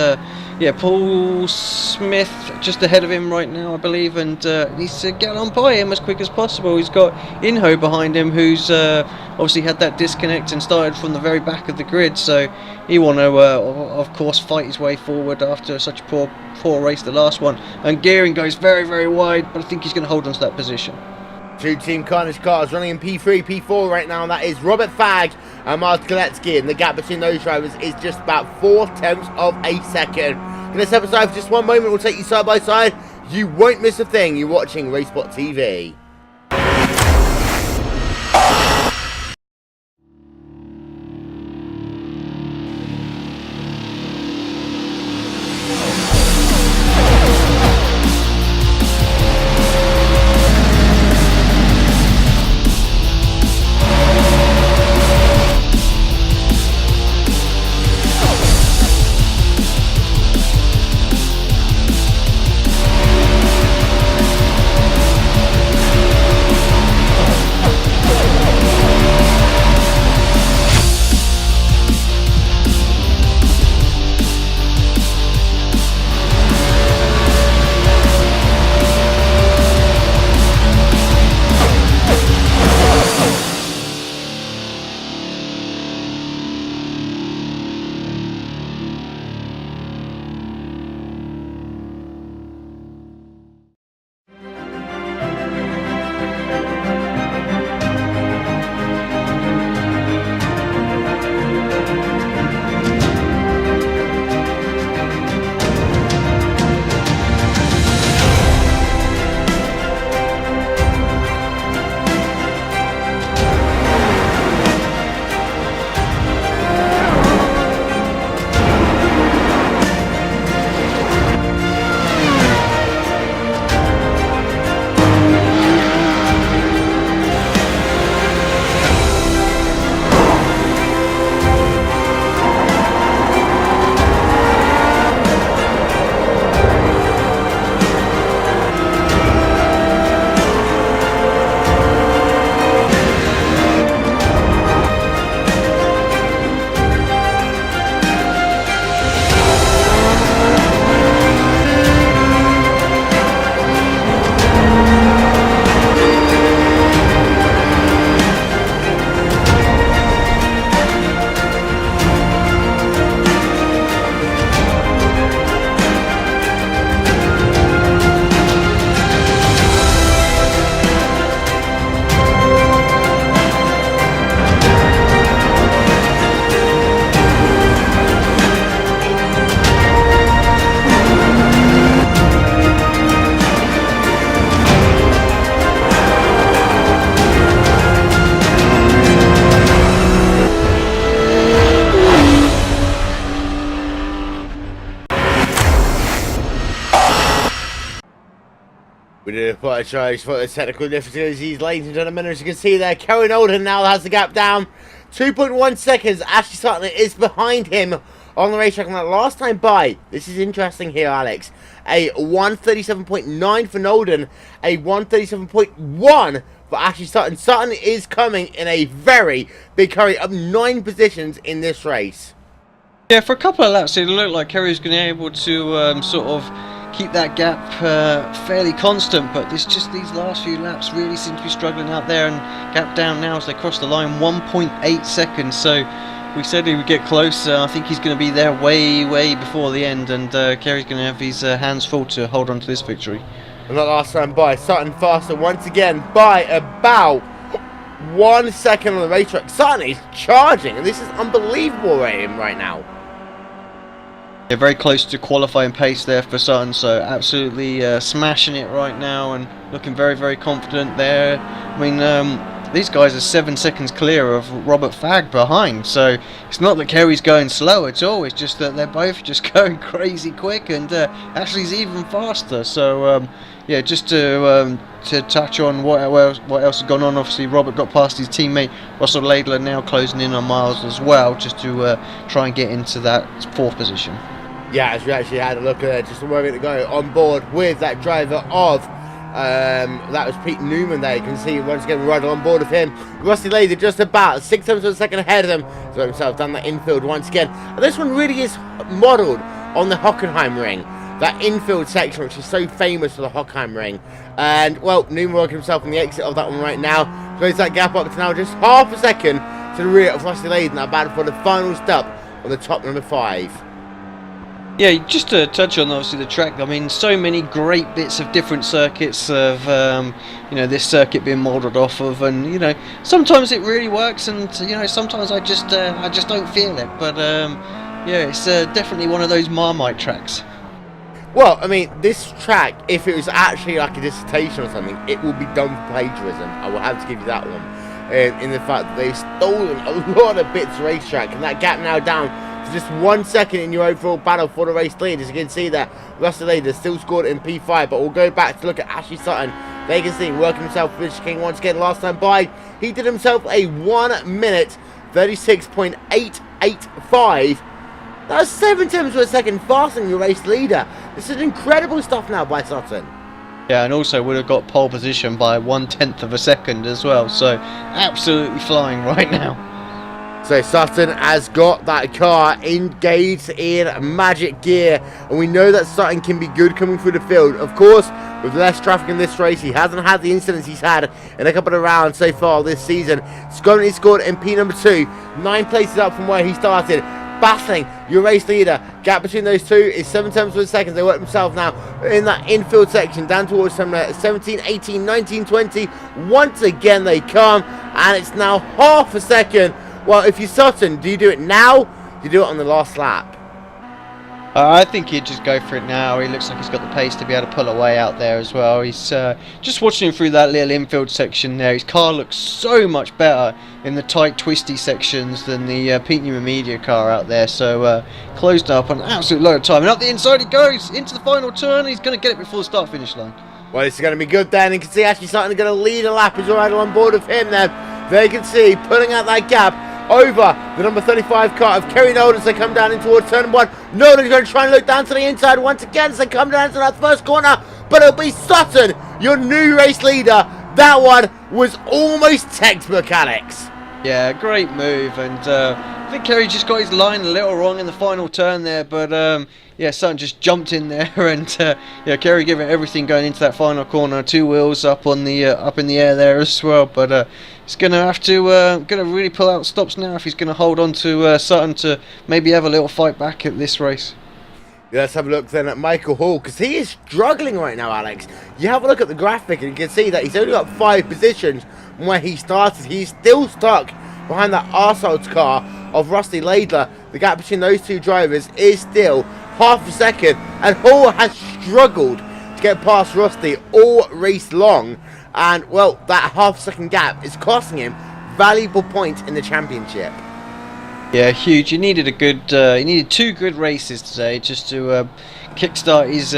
yeah, Paul Smith just ahead of him right now, I believe, and needs to get on by him as quick as possible. He's got Inho behind him, who's obviously had that disconnect and started from the very back of the grid, so he want to of course fight his way forward after such a poor race, the last one. And Gearing goes very, very wide, but I think he's going to hold on to that position. 2 Team Carnage cars running in P3, P4 right now, and that is Robert Fagg and Mark Galetsky, and the gap between those drivers is just about 0.4 of a second. Gonna step aside for just one moment, we'll take you side by side. You won't miss a thing. You're watching RaceSpot TV. We did apologise for the technical difficulties, ladies and gentlemen. As you can see there, Kevin Olden now has the gap down. 2.1 seconds. Ashley Sutton is behind him on the racetrack on that last time by. This is interesting here, Alex. A 1:37.9 for Nolden, a 1:37.1 for Ashley Sutton. Sutton is coming in a very big hurry, up 9 positions in this race. Yeah, for a couple of laps, it looked like Kerry's going to be able to sort of keep that gap fairly constant, but these last few laps really seem to be struggling out there, and gap down now as they cross the line, 1.8 seconds. So we said he would get closer. I think he's going to be there way before the end, and Kerry's going to have his hands full to hold on to this victory. And that last time by, Sutton faster once again by about 1 second on the racetrack. Sutton is charging, and this is unbelievable right now. They're very close to qualifying pace there for Sutton, so absolutely smashing it right now and looking very confident there. I mean, these guys are 7 seconds clear of Robert Fagg behind, so it's not that Kerry's going slow at all, it's just that they're both just going crazy quick, and Ashley's even faster. So yeah, just to touch on what else has gone on, obviously Robert got past his teammate Russell Laidler, now closing in on Miles as well, just to try and get into that 4th position. Yeah, as we actually had a look at it just a moment ago, on board with that driver of that was Pete Newman there. You can see once again right on board of him. Rusty Lader just about 6 tenths of a second ahead of him. So himself down the infield once again. And this one really is modelled on the Hockenheim ring. That infield section, which is so famous for the Hockenheim ring. And, well, Newman working himself on the exit of that one right now. Close that gap up to now just half a second to the rear of Rusty Lader. Now battle for the final stop on the top number 5. Yeah, just to touch on obviously the track, I mean, so many great bits of different circuits of, you know, this circuit being modelled off of, and, you know, sometimes it really works, and, you know, sometimes I just don't feel it, but, yeah, it's definitely one of those Marmite tracks. Well, I mean, this track, if it was actually like a dissertation or something, it will be done for plagiarism. I will have to give you that one. In the fact that they've stolen a lot of bits of racetrack, and that gap now down to just 1 second in your overall battle for the race lead. As you can see there, Russell Lader still scored in P5, but we'll go back to look at Ashley Sutton. There you can see, working himself with King once again last time by. He did himself a 1 minute 36.885. That's 7 tenths of a second faster than your race leader. This is incredible stuff now by Sutton. Yeah, and also would have got pole position by 1/10 of a second as well, so absolutely flying right now. So Sutton has got that car engaged in magic gear, and we know that Sutton can be good coming through the field. Of course, with less traffic in this race, he hasn't had the incidents he's had in a couple of rounds so far this season. He scored in P number 2, 9 places up from where he started, battling your race leader. Gap between those two is 7 tenths of a second. They work themselves now in that infield section down towards 17, 18, 19, 20. Once again they come, and it's now half a second. Well, if you're Sutton, do you do it now? Do you do it on the last lap? I think he'd just go for it now. He looks like he's got the pace to be able to pull away out there as well. He's just watching him through that little infield section there. His car looks so much better in the tight, twisty sections than the Pete Newman Media car out there. So closed up on an absolute load of time. And up the inside he goes into the final turn. He's going to get it before the start-finish line. Well, this is going to be good then. You can see Ashley Sutton going to lead a lap as right on board of him then. There you can see, pulling out that gap over the number 35 car of Kerry Nolan as they come down in towards turn 1. Nolan's going to try and look down to the inside once again as they come down to that first corner, but it'll be Sutton, your new race leader. That one was almost textbook, Alex. Yeah, great move, and I think Kerry just got his line a little wrong in the final turn there, but yeah, Sutton just jumped in there, and yeah, Kerry giving everything going into that final corner. 2 wheels up on the up in the air there as well, but he's going to have to really pull out stops now if he's going to hold on to Sutton to maybe have a little fight back at this race. Yeah, let's have a look then at Michael Hall, because he is struggling right now, Alex. You have a look at the graphic and you can see that he's only got 5 positions from where he started. He's still stuck behind that arsehole car of Rusty Laidler. The gap between those two drivers is still half a second, and Hall has struggled to get past Rusty all race long, and well, that half a second gap is costing him valuable points in the championship. Yeah, huge. He needed a good. He needed 2 good races today just to kickstart his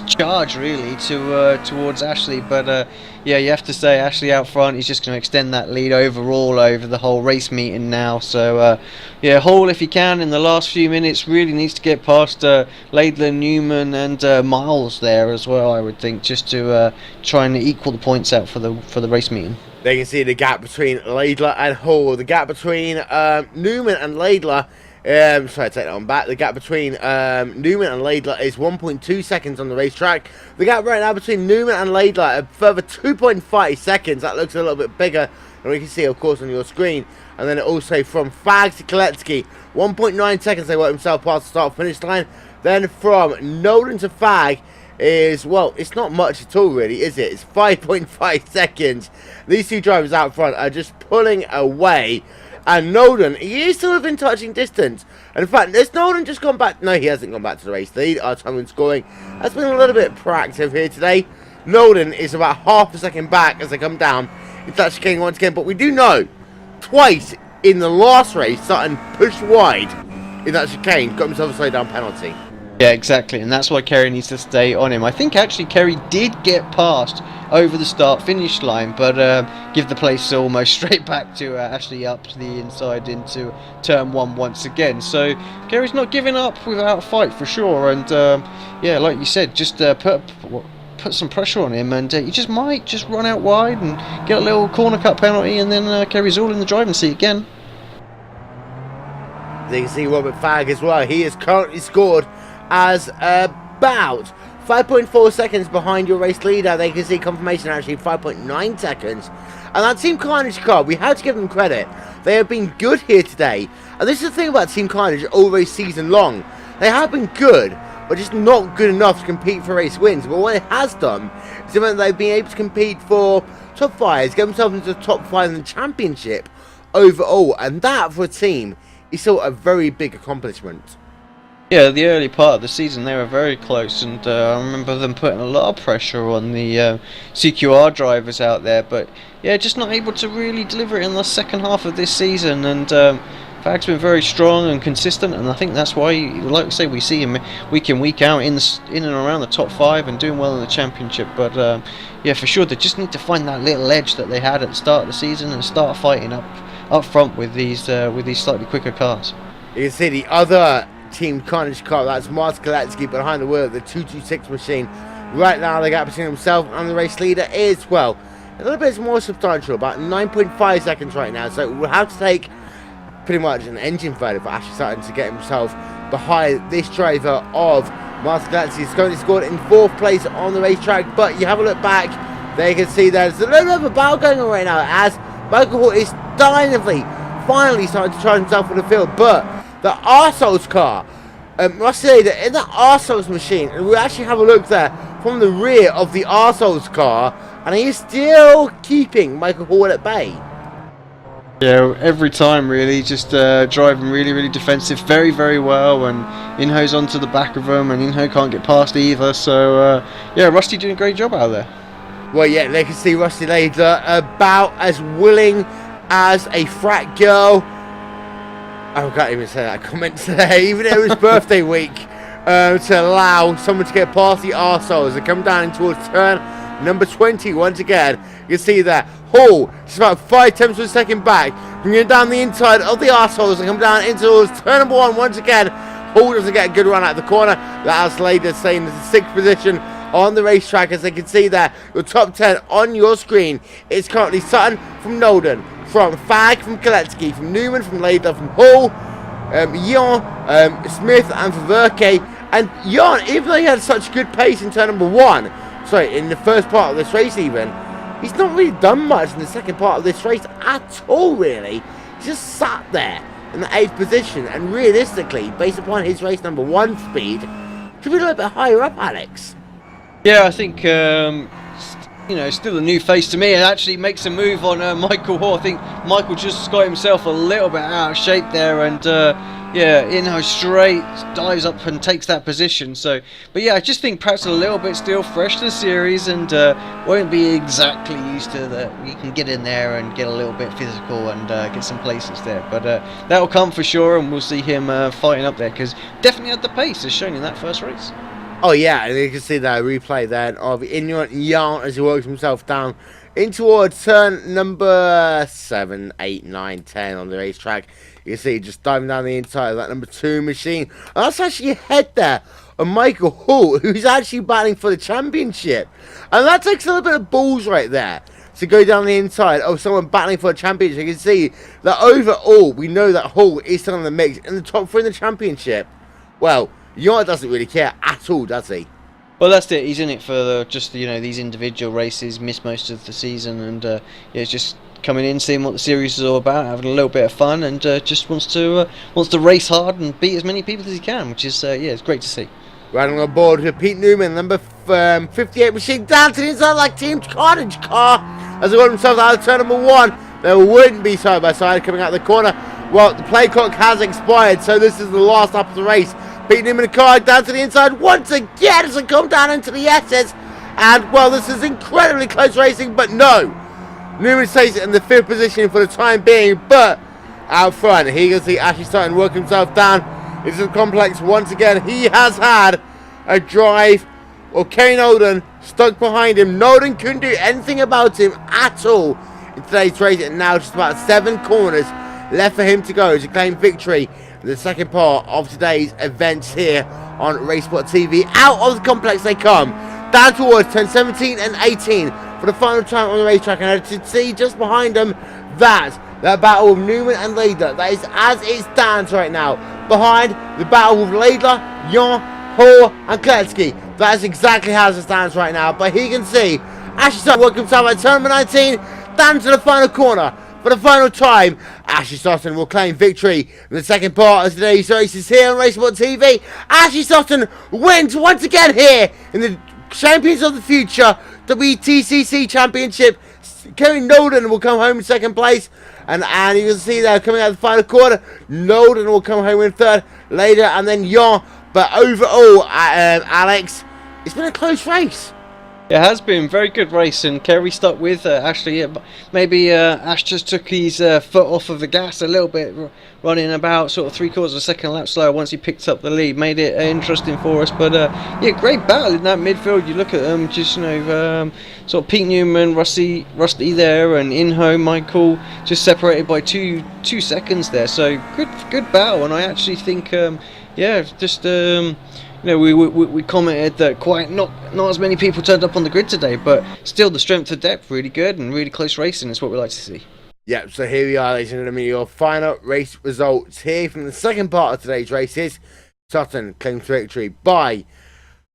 charge really towards Ashley, but yeah, you have to say Ashley out front. He's just going to extend that lead overall over the whole race meeting now. So yeah, Hall, if he can in the last few minutes, really needs to get past Laidler, Newman, and Miles there as well. I would think, just to try and equal the points out for the race meeting. They can see the gap between Laidler and Hall. The gap between Newman and Laidler. Sorry, take that one back. The gap between Newman and Laidler is 1.2 seconds on the racetrack. The gap right now between Newman and Laidler, a further 2.5 seconds. That looks a little bit bigger than we can see, of course, on your screen. And then also from Fag to Koletsky, 1.9 seconds they work themselves past the start-finish line. Then from Nolan to Fag is, well, it's not much at all really, is it? It's 5.5 seconds. These two drivers out front are just pulling away. And Nolan, he is still within touching distance. And in fact, has Nolan just gone back? No, he hasn't gone back to the race lead. Our time in scoring has been a little bit proactive here today. Nolan is about half a second back as they come down. It's that chicane once again. But we do know, twice in the last race, Sutton pushed wide in that chicane, got himself a slow down penalty. Yeah, exactly, and that's why Kerry needs to stay on him. I think actually Kerry did get past over the start-finish line, but give the place almost straight back to Ashley up to the inside into turn one once again. So Kerry's not giving up without a fight for sure, and yeah, like you said, just put some pressure on him, and he just might just run out wide and get a little corner cut penalty, and then Kerry's all in the driving seat again. You can see Robert Fag as well. He has currently scored as about 5.4 seconds behind your race leader. They can see confirmation actually 5.9 seconds. And that Team Carnage car, we have to give them credit. They have been good here today. And this is the thing about Team Carnage all race season long. They have been good, but just not good enough to compete for race wins. But what it has done is that they've been able to compete for top fives, get themselves into the top 5 in the championship overall. And that for a team is still a very big accomplishment. Yeah, the early part of the season they were very close, and I remember them putting a lot of pressure on the CQR drivers out there, but yeah, just not able to really deliver it in the second half of this season. And Fag's been very strong and consistent, and I think that's why, like I say, we see him week in, week out in and around the top 5 and doing well in the championship. But yeah, for sure, they just need to find that little edge that they had at the start of the season and start fighting up front with these slightly quicker cars. You can see the other Team Carnage car, that's Mars Koletsky behind the wheel of the 226 machine. Right now the gap between himself and the race leader is, well, a little bit more substantial, about 9.5 seconds right now. So we'll have to take pretty much an engine failure for Ashley Sutton to get himself behind this driver of Mars Koletsky. He's currently scored in 4th place on the racetrack, but you have a look back, there you can see there's a little bit of a battle going on right now as Michael Hall is finally starting to try himself in the field, but the Arseholes car, I must say that in the Arseholes machine, and we'll actually have a look there from the rear of the Arseholes car, and he is still keeping Michael Hall at bay. Yeah, every time really, just driving really, really defensive, very, very well, and Inho's onto the back of him, and Inho can't get past either, so yeah, Rusty doing a great job out there. Well, yeah, they can see Rusty Laidler about as willing as a frat girl. I can't even say that comment today, even though it was birthday week, to allow someone to get past the arseholes and come down towards turn number 20 once again. You can see there, Hall, just about 5 tenths of a second back, bringing down the inside of the arseholes and come down into towards turn number 1 once again. Hall doesn't get a good run out of the corner. That's Laidler staying in the 6th position on the racetrack. As they can see there, your top 10 on your screen is currently Sutton from Nolden, from Fag from Koletsky, from Newman, from Laidler, from Hall, Jan, Smith and from Verke. And Jan, even though he had such good pace in turn number 1, in the first part of this race even, he's not really done much in the second part of this race at all really. He's just sat there in the 8th position, and realistically, based upon his race number 1 speed, should be a little bit higher up, Alex. Yeah, I think still a new face to me. It actually makes a move on Michael Hall. I think Michael just got himself a little bit out of shape there, and yeah, Inho straight dives up and takes that position. So, but yeah, I just think perhaps a little bit still fresh to the series, and won't be exactly used to that. You can get in there and get a little bit physical and get some places there, but that'll come for sure, and we'll see him fighting up there because definitely had the pace as shown in that first race. Oh yeah, and you can see that replay then of Inuit Yarn as he works himself down in towards turn number 7, 8, 9, 10 on the racetrack. You can see just diving down the inside of that number 2 machine. And that's actually ahead there of Michael Hull, who's actually battling for the championship. And that takes a little bit of balls right there to go down the inside of someone battling for a championship. You can see that overall, we know that Hull is still in the mix in the top 3 in the championship. Well, Yarn doesn't really care at all, does he? Well, that's it. He's in it for just these individual races. Missed most of the season, and yeah, he's just coming in, seeing what the series is all about, having a little bit of fun, and just wants to race hard and beat as many people as he can, which is yeah, it's great to see. Riding on board with Pete Newman, number 58 machine, down to the inside like Team Carnage car as they got themselves out of turn number 1. They wouldn't be side by side coming out of the corner. Well, the play clock has expired, so this is the last lap of the race. Pete Newman car down to the inside once again as they come down into the S's. And, well, this is incredibly close racing, but no. Newman stays in the 5th position for the time being, but out front, he can see Ashley Sutton work himself down into the complex once again. He has had a drive, or Kane Olden stuck behind him. Nolden couldn't do anything about him at all in today's race, and now just about 7 corners left for him to go to claim victory in the second part of today's events here on RaceSpot TV. Out of the complex they come, down towards turn 17 and 18 for the final time on the racetrack, and I can see just behind them that battle with Newman and Laidler. That is as it stands right now. Behind the battle with Laidler, Jan, Hall and Kletsky. That is exactly how it stands right now. But he can see Ashley Sutton working himself at turn number 19 down to the final corner. For the final time, Ashley Sutton will claim victory in the second part of today's races here on RaceSpot TV. Ashley Sutton wins once again here in the Champions of the Future WTCC Championship. Kerry Nolden will come home in second place. And you can see that coming out of the final quarter, Nolden will come home in third later, and then Jan. But overall, Alex, it's been a close race. It has been very good race, and Kerry stuck with Ashley. Maybe Ash just took his foot off of the gas a little bit, running about sort of 3/4 of a second lap slower once he picked up the lead. Made it interesting for us, but yeah, great battle in that midfield. You look at them, just sort of Pete Newman, Rusty there, and Inho Michael just separated by two seconds there. So good battle, and I actually think yeah, just. We commented that quite not as many people turned up on the grid today, but still the strength of depth really good and really close racing is what we like to see. Yeah, so here we are, ladies and gentlemen, your final race results here from the second part of today's races. Sutton claims victory by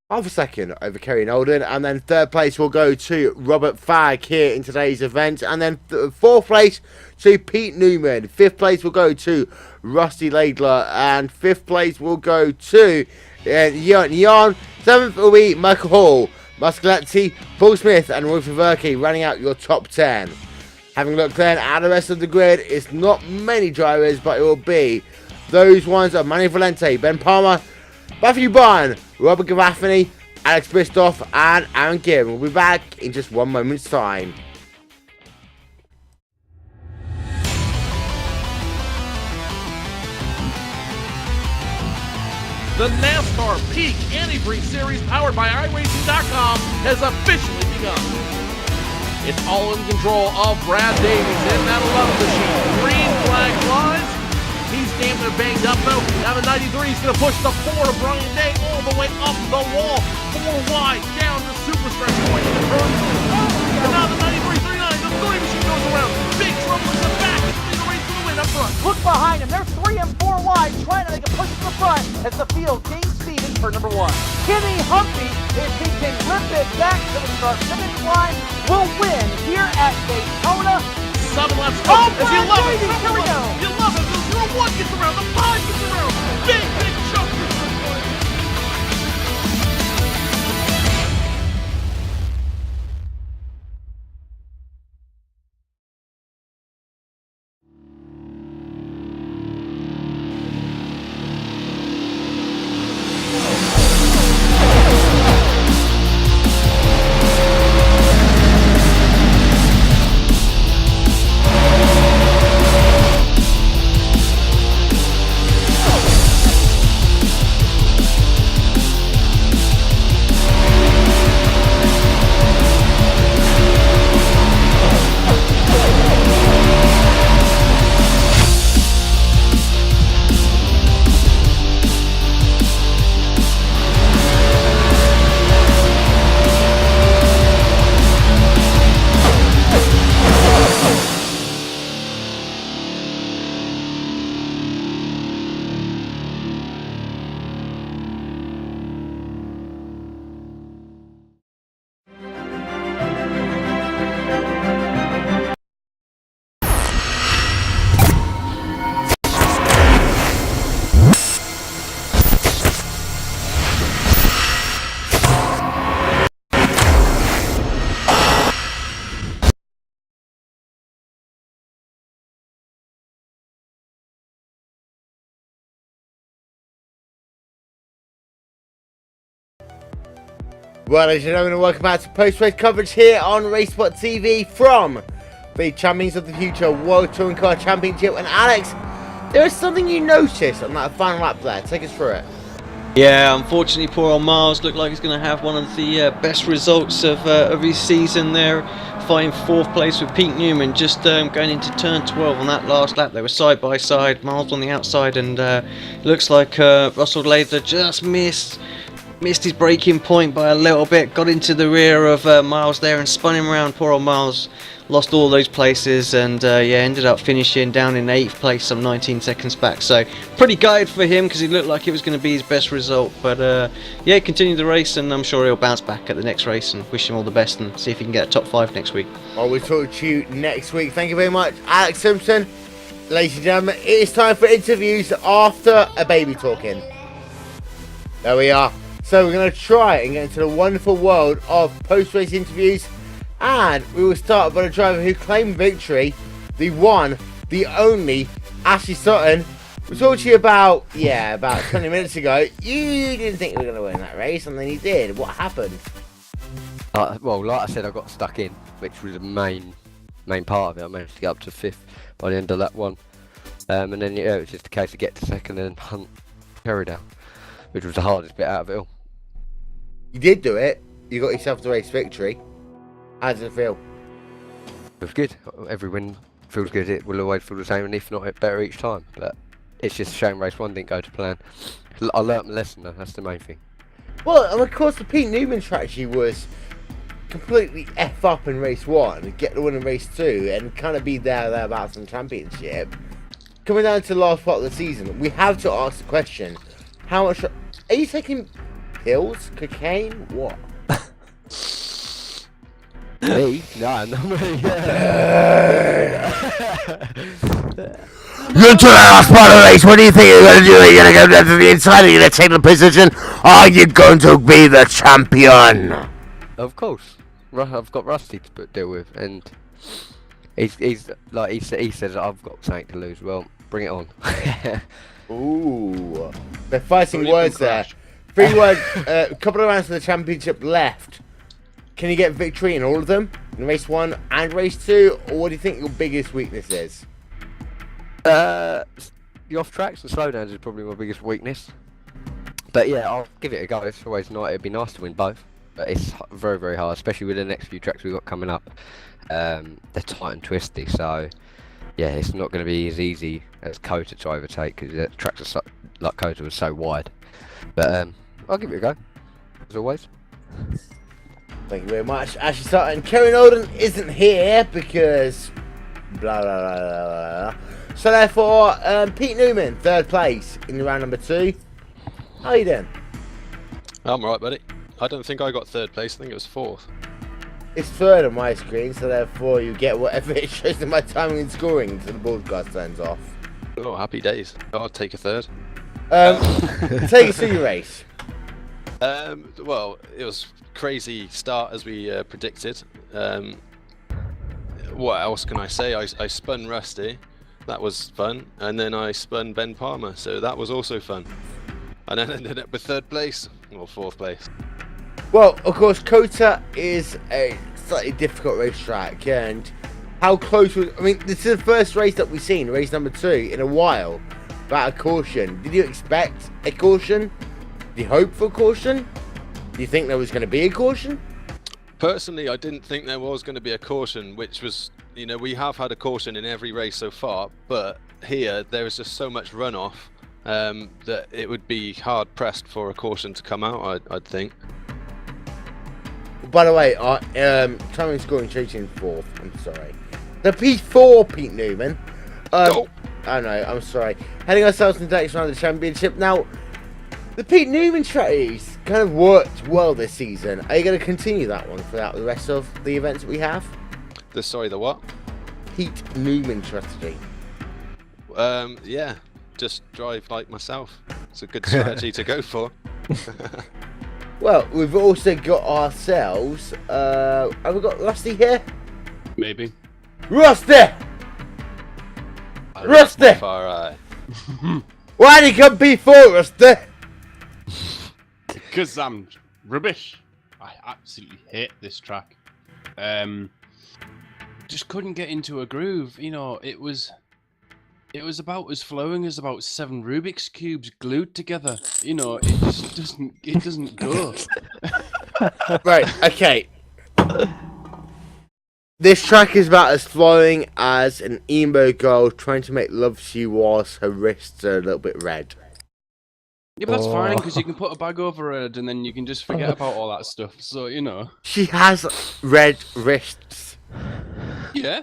half a second over Kerry Nolden, and then third place will go to Robert Fagg here in today's event, and then fourth place to Pete Newman, fifth place will go to Rusty Laidler, and fifth place will go to Jan. Seventh will be Michael Hall, Muscaletti, Paul Smith and Rolf Verke running out your top 10. Having looked then at the rest of the grid, it's not many drivers, but it will be those ones of Manny Valente, Ben Palmer, Matthew Byrne, Robert Gavaffini, Alex Bristoff and Aaron Gibb. We'll be back in just one moment's time. The NASCAR Peak Antifreeze Series powered by iRacing.com has officially begun. It's all in control of Brad Davies in that 11 machine. Green flag flies. He's damn near banged up though. Now the 93 is going to push the 4 of Brian Day all the way up the wall. 4 wide down the super stretch point. And now the 93, 39, the 3 machine goes around. Big trouble in the back. It's the race for the win up front. Look behind him. They're 3 and 4 wide, trying to make a push to the front as the field gains speed in turn number 1. Kenny Humphrey, if he can rip it back to the start finish line, will win here at Daytona. 7 laps to go. As you love it. Here we go. You love it. The 0-1 gets around. The 5 gets around. Big jump. Well, ladies and gentlemen, welcome back to post-race coverage here on RaceSpot TV from the Champions of the Future World Touring Car Championship. And Alex, there is something you noticed on that final lap there. Take us through it. Yeah, unfortunately, poor old Miles looked like he's going to have one of the best results of his season there, fighting 4th place with Pete Newman, just going into turn 12 on that last lap. They were side by side, Miles on the outside, and looks like Russell Lathler just missed his braking point by a little bit, got into the rear of Miles there and spun him around. Poor old Miles lost all those places and ended up finishing down in 8th place, some 19 seconds back. So pretty gutted for him because he looked like it was going to be his best result. But continue the race, and I'm sure he'll bounce back at the next race, and wish him all the best and see if he can get a top 5 next week. Well, we'll talk to you next week. Thank you very much, Alex Simpson. Ladies and gentlemen, it is time for interviews after a baby talking. There we are. So we're going to try and get into the wonderful world of post-race interviews, and we will start by the driver who claimed victory, the one, the only, Ashley Sutton. We talked to you about 20 minutes ago. You didn't think you were going to win that race, and then you did. What happened? Well, like I said, I got stuck in, which was the main part of it. I managed to get up to 5th by the end of that one, and then it was just a case of get to 2nd and hunt Perry down, which was the hardest bit out of it all. You did do it. You got yourself the race victory. How does it feel? It was good. Every win feels good. It will always feel the same, and if not, it's better each time. But it's just a shame race 1 didn't go to plan. I learnt my lesson though. That's the main thing. Well, and of course, the Pete Newman strategy was completely F up in race 1, get the win in race 2, and kind of be thereabouts in the championship. Coming down to the last part of the season, we have to ask the question: how much are you taking? Pills? Cocaine? What? Me? No, not me. You're to the last part of the race. What do you think you're going to do? Are you going to go down to the inside? Are you going to take the position? Are you going to be the champion? Of course. I've got Rusty to deal with, and he's like he says I've got something to lose. Well, bring it on. Ooh, they're fighting words there. 3 words. A couple of rounds of the championship left. Can you get victory in all of them? In race 1 and race 2? Or what do you think your biggest weakness is? The off tracks and slowdowns is probably my biggest weakness. But yeah, I'll give it a go. It's always nice. It'd be nice to win both, but it's very, very hard, especially with the next few tracks we've got coming up. They're tight and twisty, so yeah, it's not going to be as easy as Kota to overtake because the tracks are so, like Kota was so wide. But I'll give it a go, as always. Thank you very much, Ashley Sutton. Karen Olden isn't here because blah blah blah blah blah. So therefore, Pete Newman, 3rd place in round number 2. How you doing? I'm alright, buddy. I don't think I got 3rd place. I think it was 4th. It's 3rd on my screen, so therefore you get whatever it shows in my timing and scoring until the broadcast turns off. Oh, happy days. I'll take a 3rd. Take us through your race. Well, it was crazy start as we predicted. What else can I say? I spun Rusty, that was fun, and then I spun Ben Palmer, so that was also fun. And then ended up with 3rd place, or 4th place. Well, of course, Kota is a slightly difficult racetrack, and how close was... I mean, this is the first race that we've seen, race number 2, in a while, without a caution. Did you expect a caution? Did you hope for a caution? Do you think there was going to be a caution? Personally, I didn't think there was going to be a caution, which was, you know, we have had a caution in every race so far, but here there is just so much runoff that it would be hard pressed for a caution to come out, I'd think. By the way, timing scoring chasing 4th. I'm sorry. The P4, Pete Newman. Go. I know, I'm sorry. Heading ourselves into the next round of the championship. Now, the Pete Newman strategies kind of worked well this season. Are you going to continue that one throughout the rest of the events that we have? The what? Pete Newman strategy. Yeah, just drive like myself. It's a good strategy to go for. Well, we've also got ourselves. Have we got Rusty here? Maybe. Rusty! Rusty! Far eye. Why did you come P4, Rusty? Because I'm rubbish. I absolutely hate this track. Just couldn't get into a groove. You know, it was about as flowing as about 7 Rubik's cubes glued together. You know, it just doesn't go. Right, okay. This track is about as flowing as an emo girl trying to make love to you whilst her wrists are a little bit red. Yeah, but that's fine, because you can put a bag over her head and then you can just forget about all that stuff. So, you know. She has red wrists. Yeah.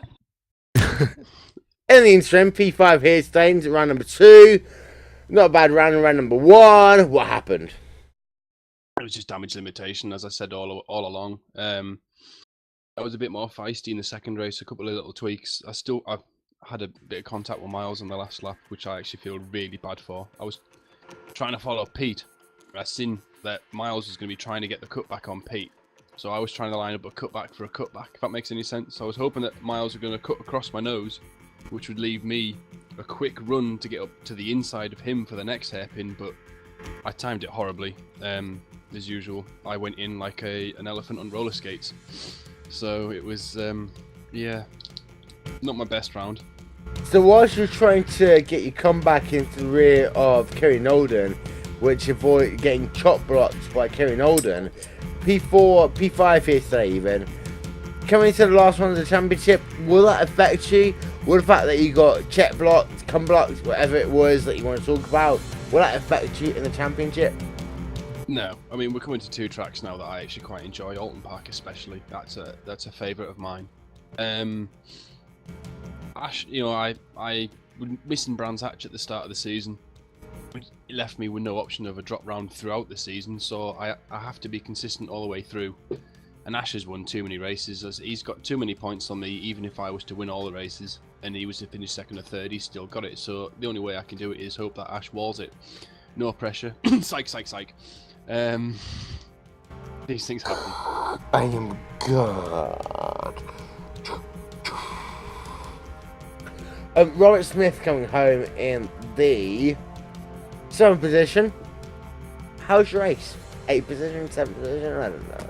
In the interim, P5 here stains at round number 2. Not a bad round in round number 1. What happened? It was just damage limitation, as I said all along. I was a bit more feisty in the second race, a couple of little tweaks. I had a bit of contact with Miles on the last lap, which I actually feel really bad for. I was trying to follow Pete. I seen that Miles was going to be trying to get the cutback on Pete. So I was trying to line up a cutback for a cutback, if that makes any sense. I was hoping that Miles were going to cut across my nose, which would leave me a quick run to get up to the inside of him for the next hairpin, but I timed it horribly. As usual, I went in like an elephant on roller skates. So it was, yeah, not my best round. So whilst you're trying to get your comeback into the rear of Kerry Nolden, which avoid getting chop blocked by Kerry Nolden, P5 here today even, coming into the last one of the championship, will that affect you? Will the fact that you got check blocked, come blocked, whatever it was that you want to talk about, will that affect you in the championship? No, I mean, we're coming to 2 tracks now that I actually quite enjoy, Alton Park especially. That's a favourite of mine. Ash, you know, I was missing Brands Hatch at the start of the season. It left me with no option of a drop round throughout the season, so I have to be consistent all the way through. And Ash has won too many races, as he's got too many points on me. Even if I was to win all the races and he was to finish 2nd or 3rd, he's still got it. So the only way I can do it is hope that Ash walls it. No pressure. Psych. These things happen. I am God. Robert Smith coming home in the 7th position. How's your race? 8th position, 7th position? I don't know.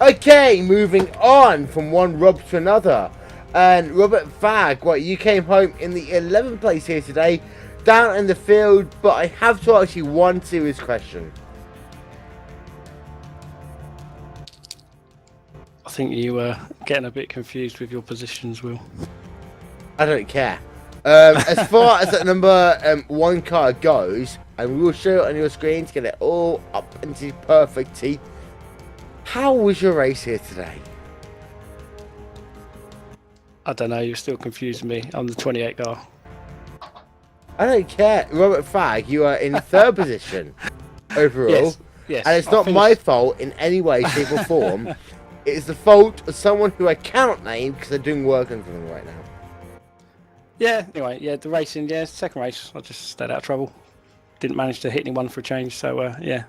Okay, moving on from one Rob to another. And Robert Fagg, you came home in the 11th place here today, down in the field, but I have to ask you one serious question. I think you were getting a bit confused with your positions, Will. I don't care. As far as that number 1 car goes, and we will show it on your screen to get it all up into perfectity. How was your race here today? I don't know, you're still confusing me. I'm the 28 car. I don't care. Robert Fagg, you are in 3rd position overall. Yes. And it's not my fault in any way, shape or form. It is the fault of someone who I cannot name because they're doing work on something right now. Yeah, anyway, the racing, 2nd race, I just stayed out of trouble. Didn't manage to hit anyone for a change, so yeah.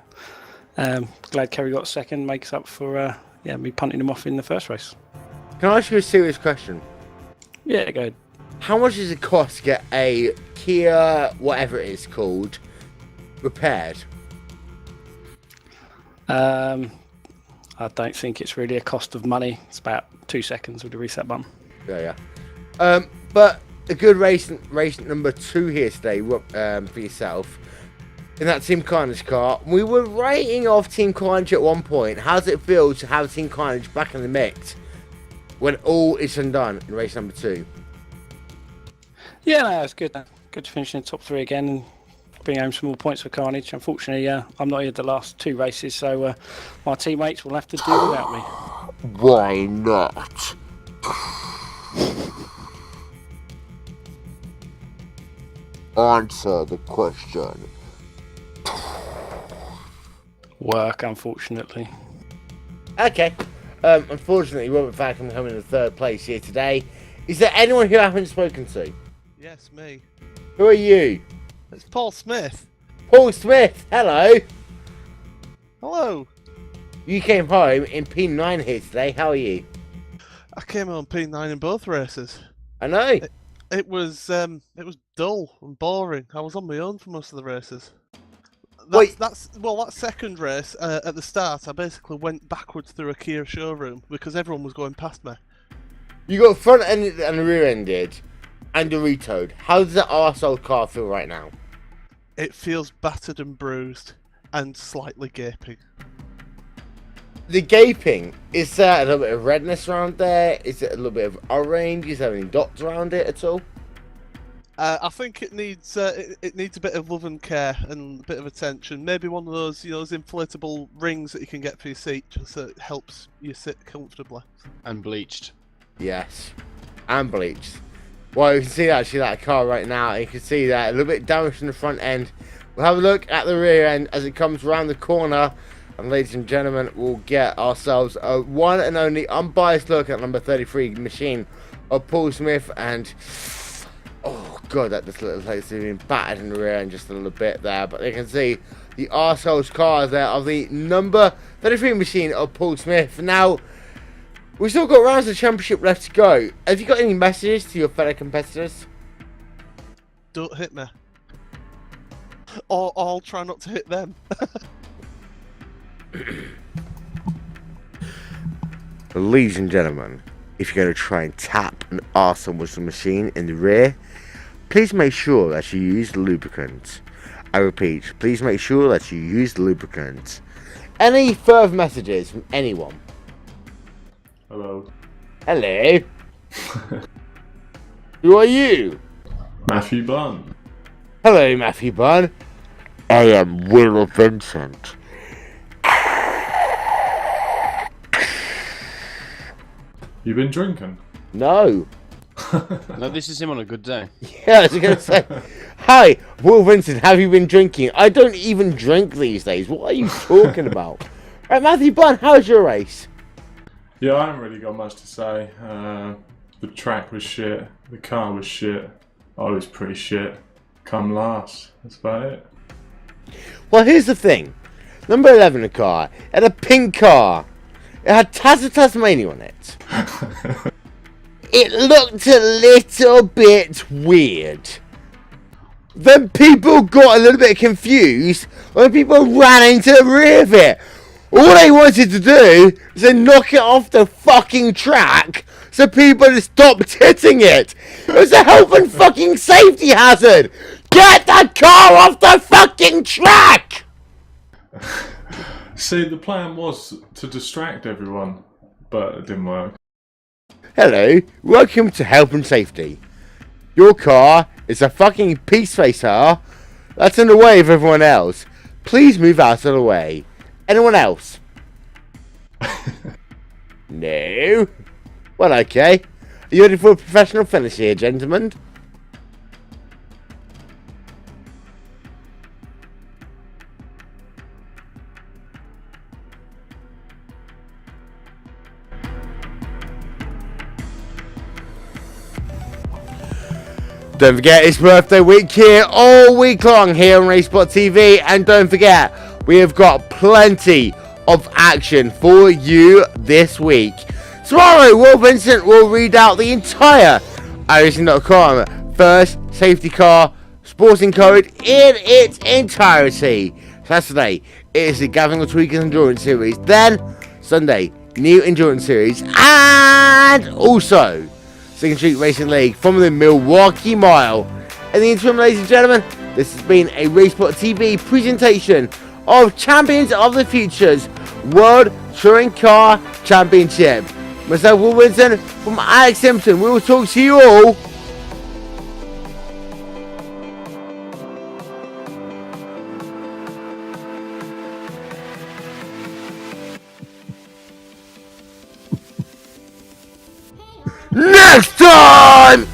Glad Kerry got 2nd, makes up for me punting him off in the 1st race. Can I ask you a serious question? Yeah, go ahead. How much does it cost to get a Kia, whatever it is called, repaired? I don't think it's really a cost of money. It's about 2 seconds with the reset button. Yeah. But a good race number 2 here today for yourself. In that Team Carnage car, we were writing off Team Carnage at one point. How does it feel to have Team Carnage back in the mix when all is undone in race number 2? Yeah, no, it's good. Good to finish in the top 3 again and bring home some more points for Carnage. Unfortunately, I'm not here the last 2 races, so my teammates will have to do without me. Why not? Answer the question. Work, unfortunately. Okay. Unfortunately, Robert Fagg coming home in the 3rd place here today. Is there anyone who I haven't spoken to? Yes, me. Who are you? It's Paul Smith. Paul Smith, hello. Hello. You came home in P9 here today. How are you? I came on P9 in both races. I know. It was dull and boring. I was on my own for most of the races. That second race at the start, I basically went backwards through a Kia showroom because everyone was going past me. You got front ended and rear ended, and a retowed. How does that arsehole car feel right now? It feels battered and bruised, and slightly gaping. The gaping, is there a little bit of redness around there? Is it a little bit of orange? Is there any dots around it at all? I think it needs a bit of love and care and a bit of attention. Maybe one of those, those inflatable rings that you can get for your seat, just so it helps you sit comfortably. And bleached. Yes, and bleached. Well, you can see actually that car right now. You can see that a little bit damaged in the front end. We'll have a look at the rear end as it comes around the corner. And ladies and gentlemen, we'll get ourselves a one and only unbiased look at number 33 machine of Paul Smith. And oh god, that just looks like it's been battered in the rear end just a little bit there. But you can see the arsehole's cars there of the number 33 machine of Paul Smith. Now, we've still got rounds of the championship left to go. Have you got any messages to your fellow competitors? Don't hit me. Or I'll try not to hit them. Ladies and gentlemen, if you're going to try and tap an arsenal with the machine in the rear, please make sure that you use lubricant. I repeat, please make sure that you use lubricant. Any further messages from anyone? Hello. Hello. Who are you? Matthew Bunn. Hello, Matthew Bunn. I am Will Vincent. You been drinking? No. No, this is him on a good day. Yeah, I was going to say. Hi, Will Vincent, have you been drinking? I don't even drink these days. What are you talking about? Right, Matthew Bunn, how's your race? Yeah, I haven't really got much to say. The track was shit. The car was shit. I was pretty shit. Come last. That's about it. Well, here's the thing. Number 11 car. It had a pink car. It had Taz of Tasmania on it. It looked a little bit weird. Then people got a little bit confused when people ran into the rear of it. All they wanted to do is to knock it off the fucking track so people just stopped hitting it. It was a health and fucking safety hazard. Get that car off the fucking track! See, the plan was to distract everyone, but it didn't work. Hello, welcome to Health and Safety. Your car is a fucking peace racer that's in the way of everyone else. Please move out of the way. Anyone else? No? Well, okay. Are you ready for a professional finish here, gentlemen? Don't forget, it's birthday week here all week long here on RaceSpot TV. And don't forget, we have got plenty of action for you this week. Tomorrow, Will Vincent will read out the entire iRacing.com first safety car sporting code in its entirety. Saturday, it is the Gathering of Tweakers Endurance Series. Then, Sunday, New Endurance Series. And also, Second Street Racing League from the Milwaukee Mile. In the interim, ladies and gentlemen, this has been a RaceSpot TV presentation of Champions of the Future's World Touring Car Championship. Myself, Will Winston, from Alex Simpson. We will talk to you all next time!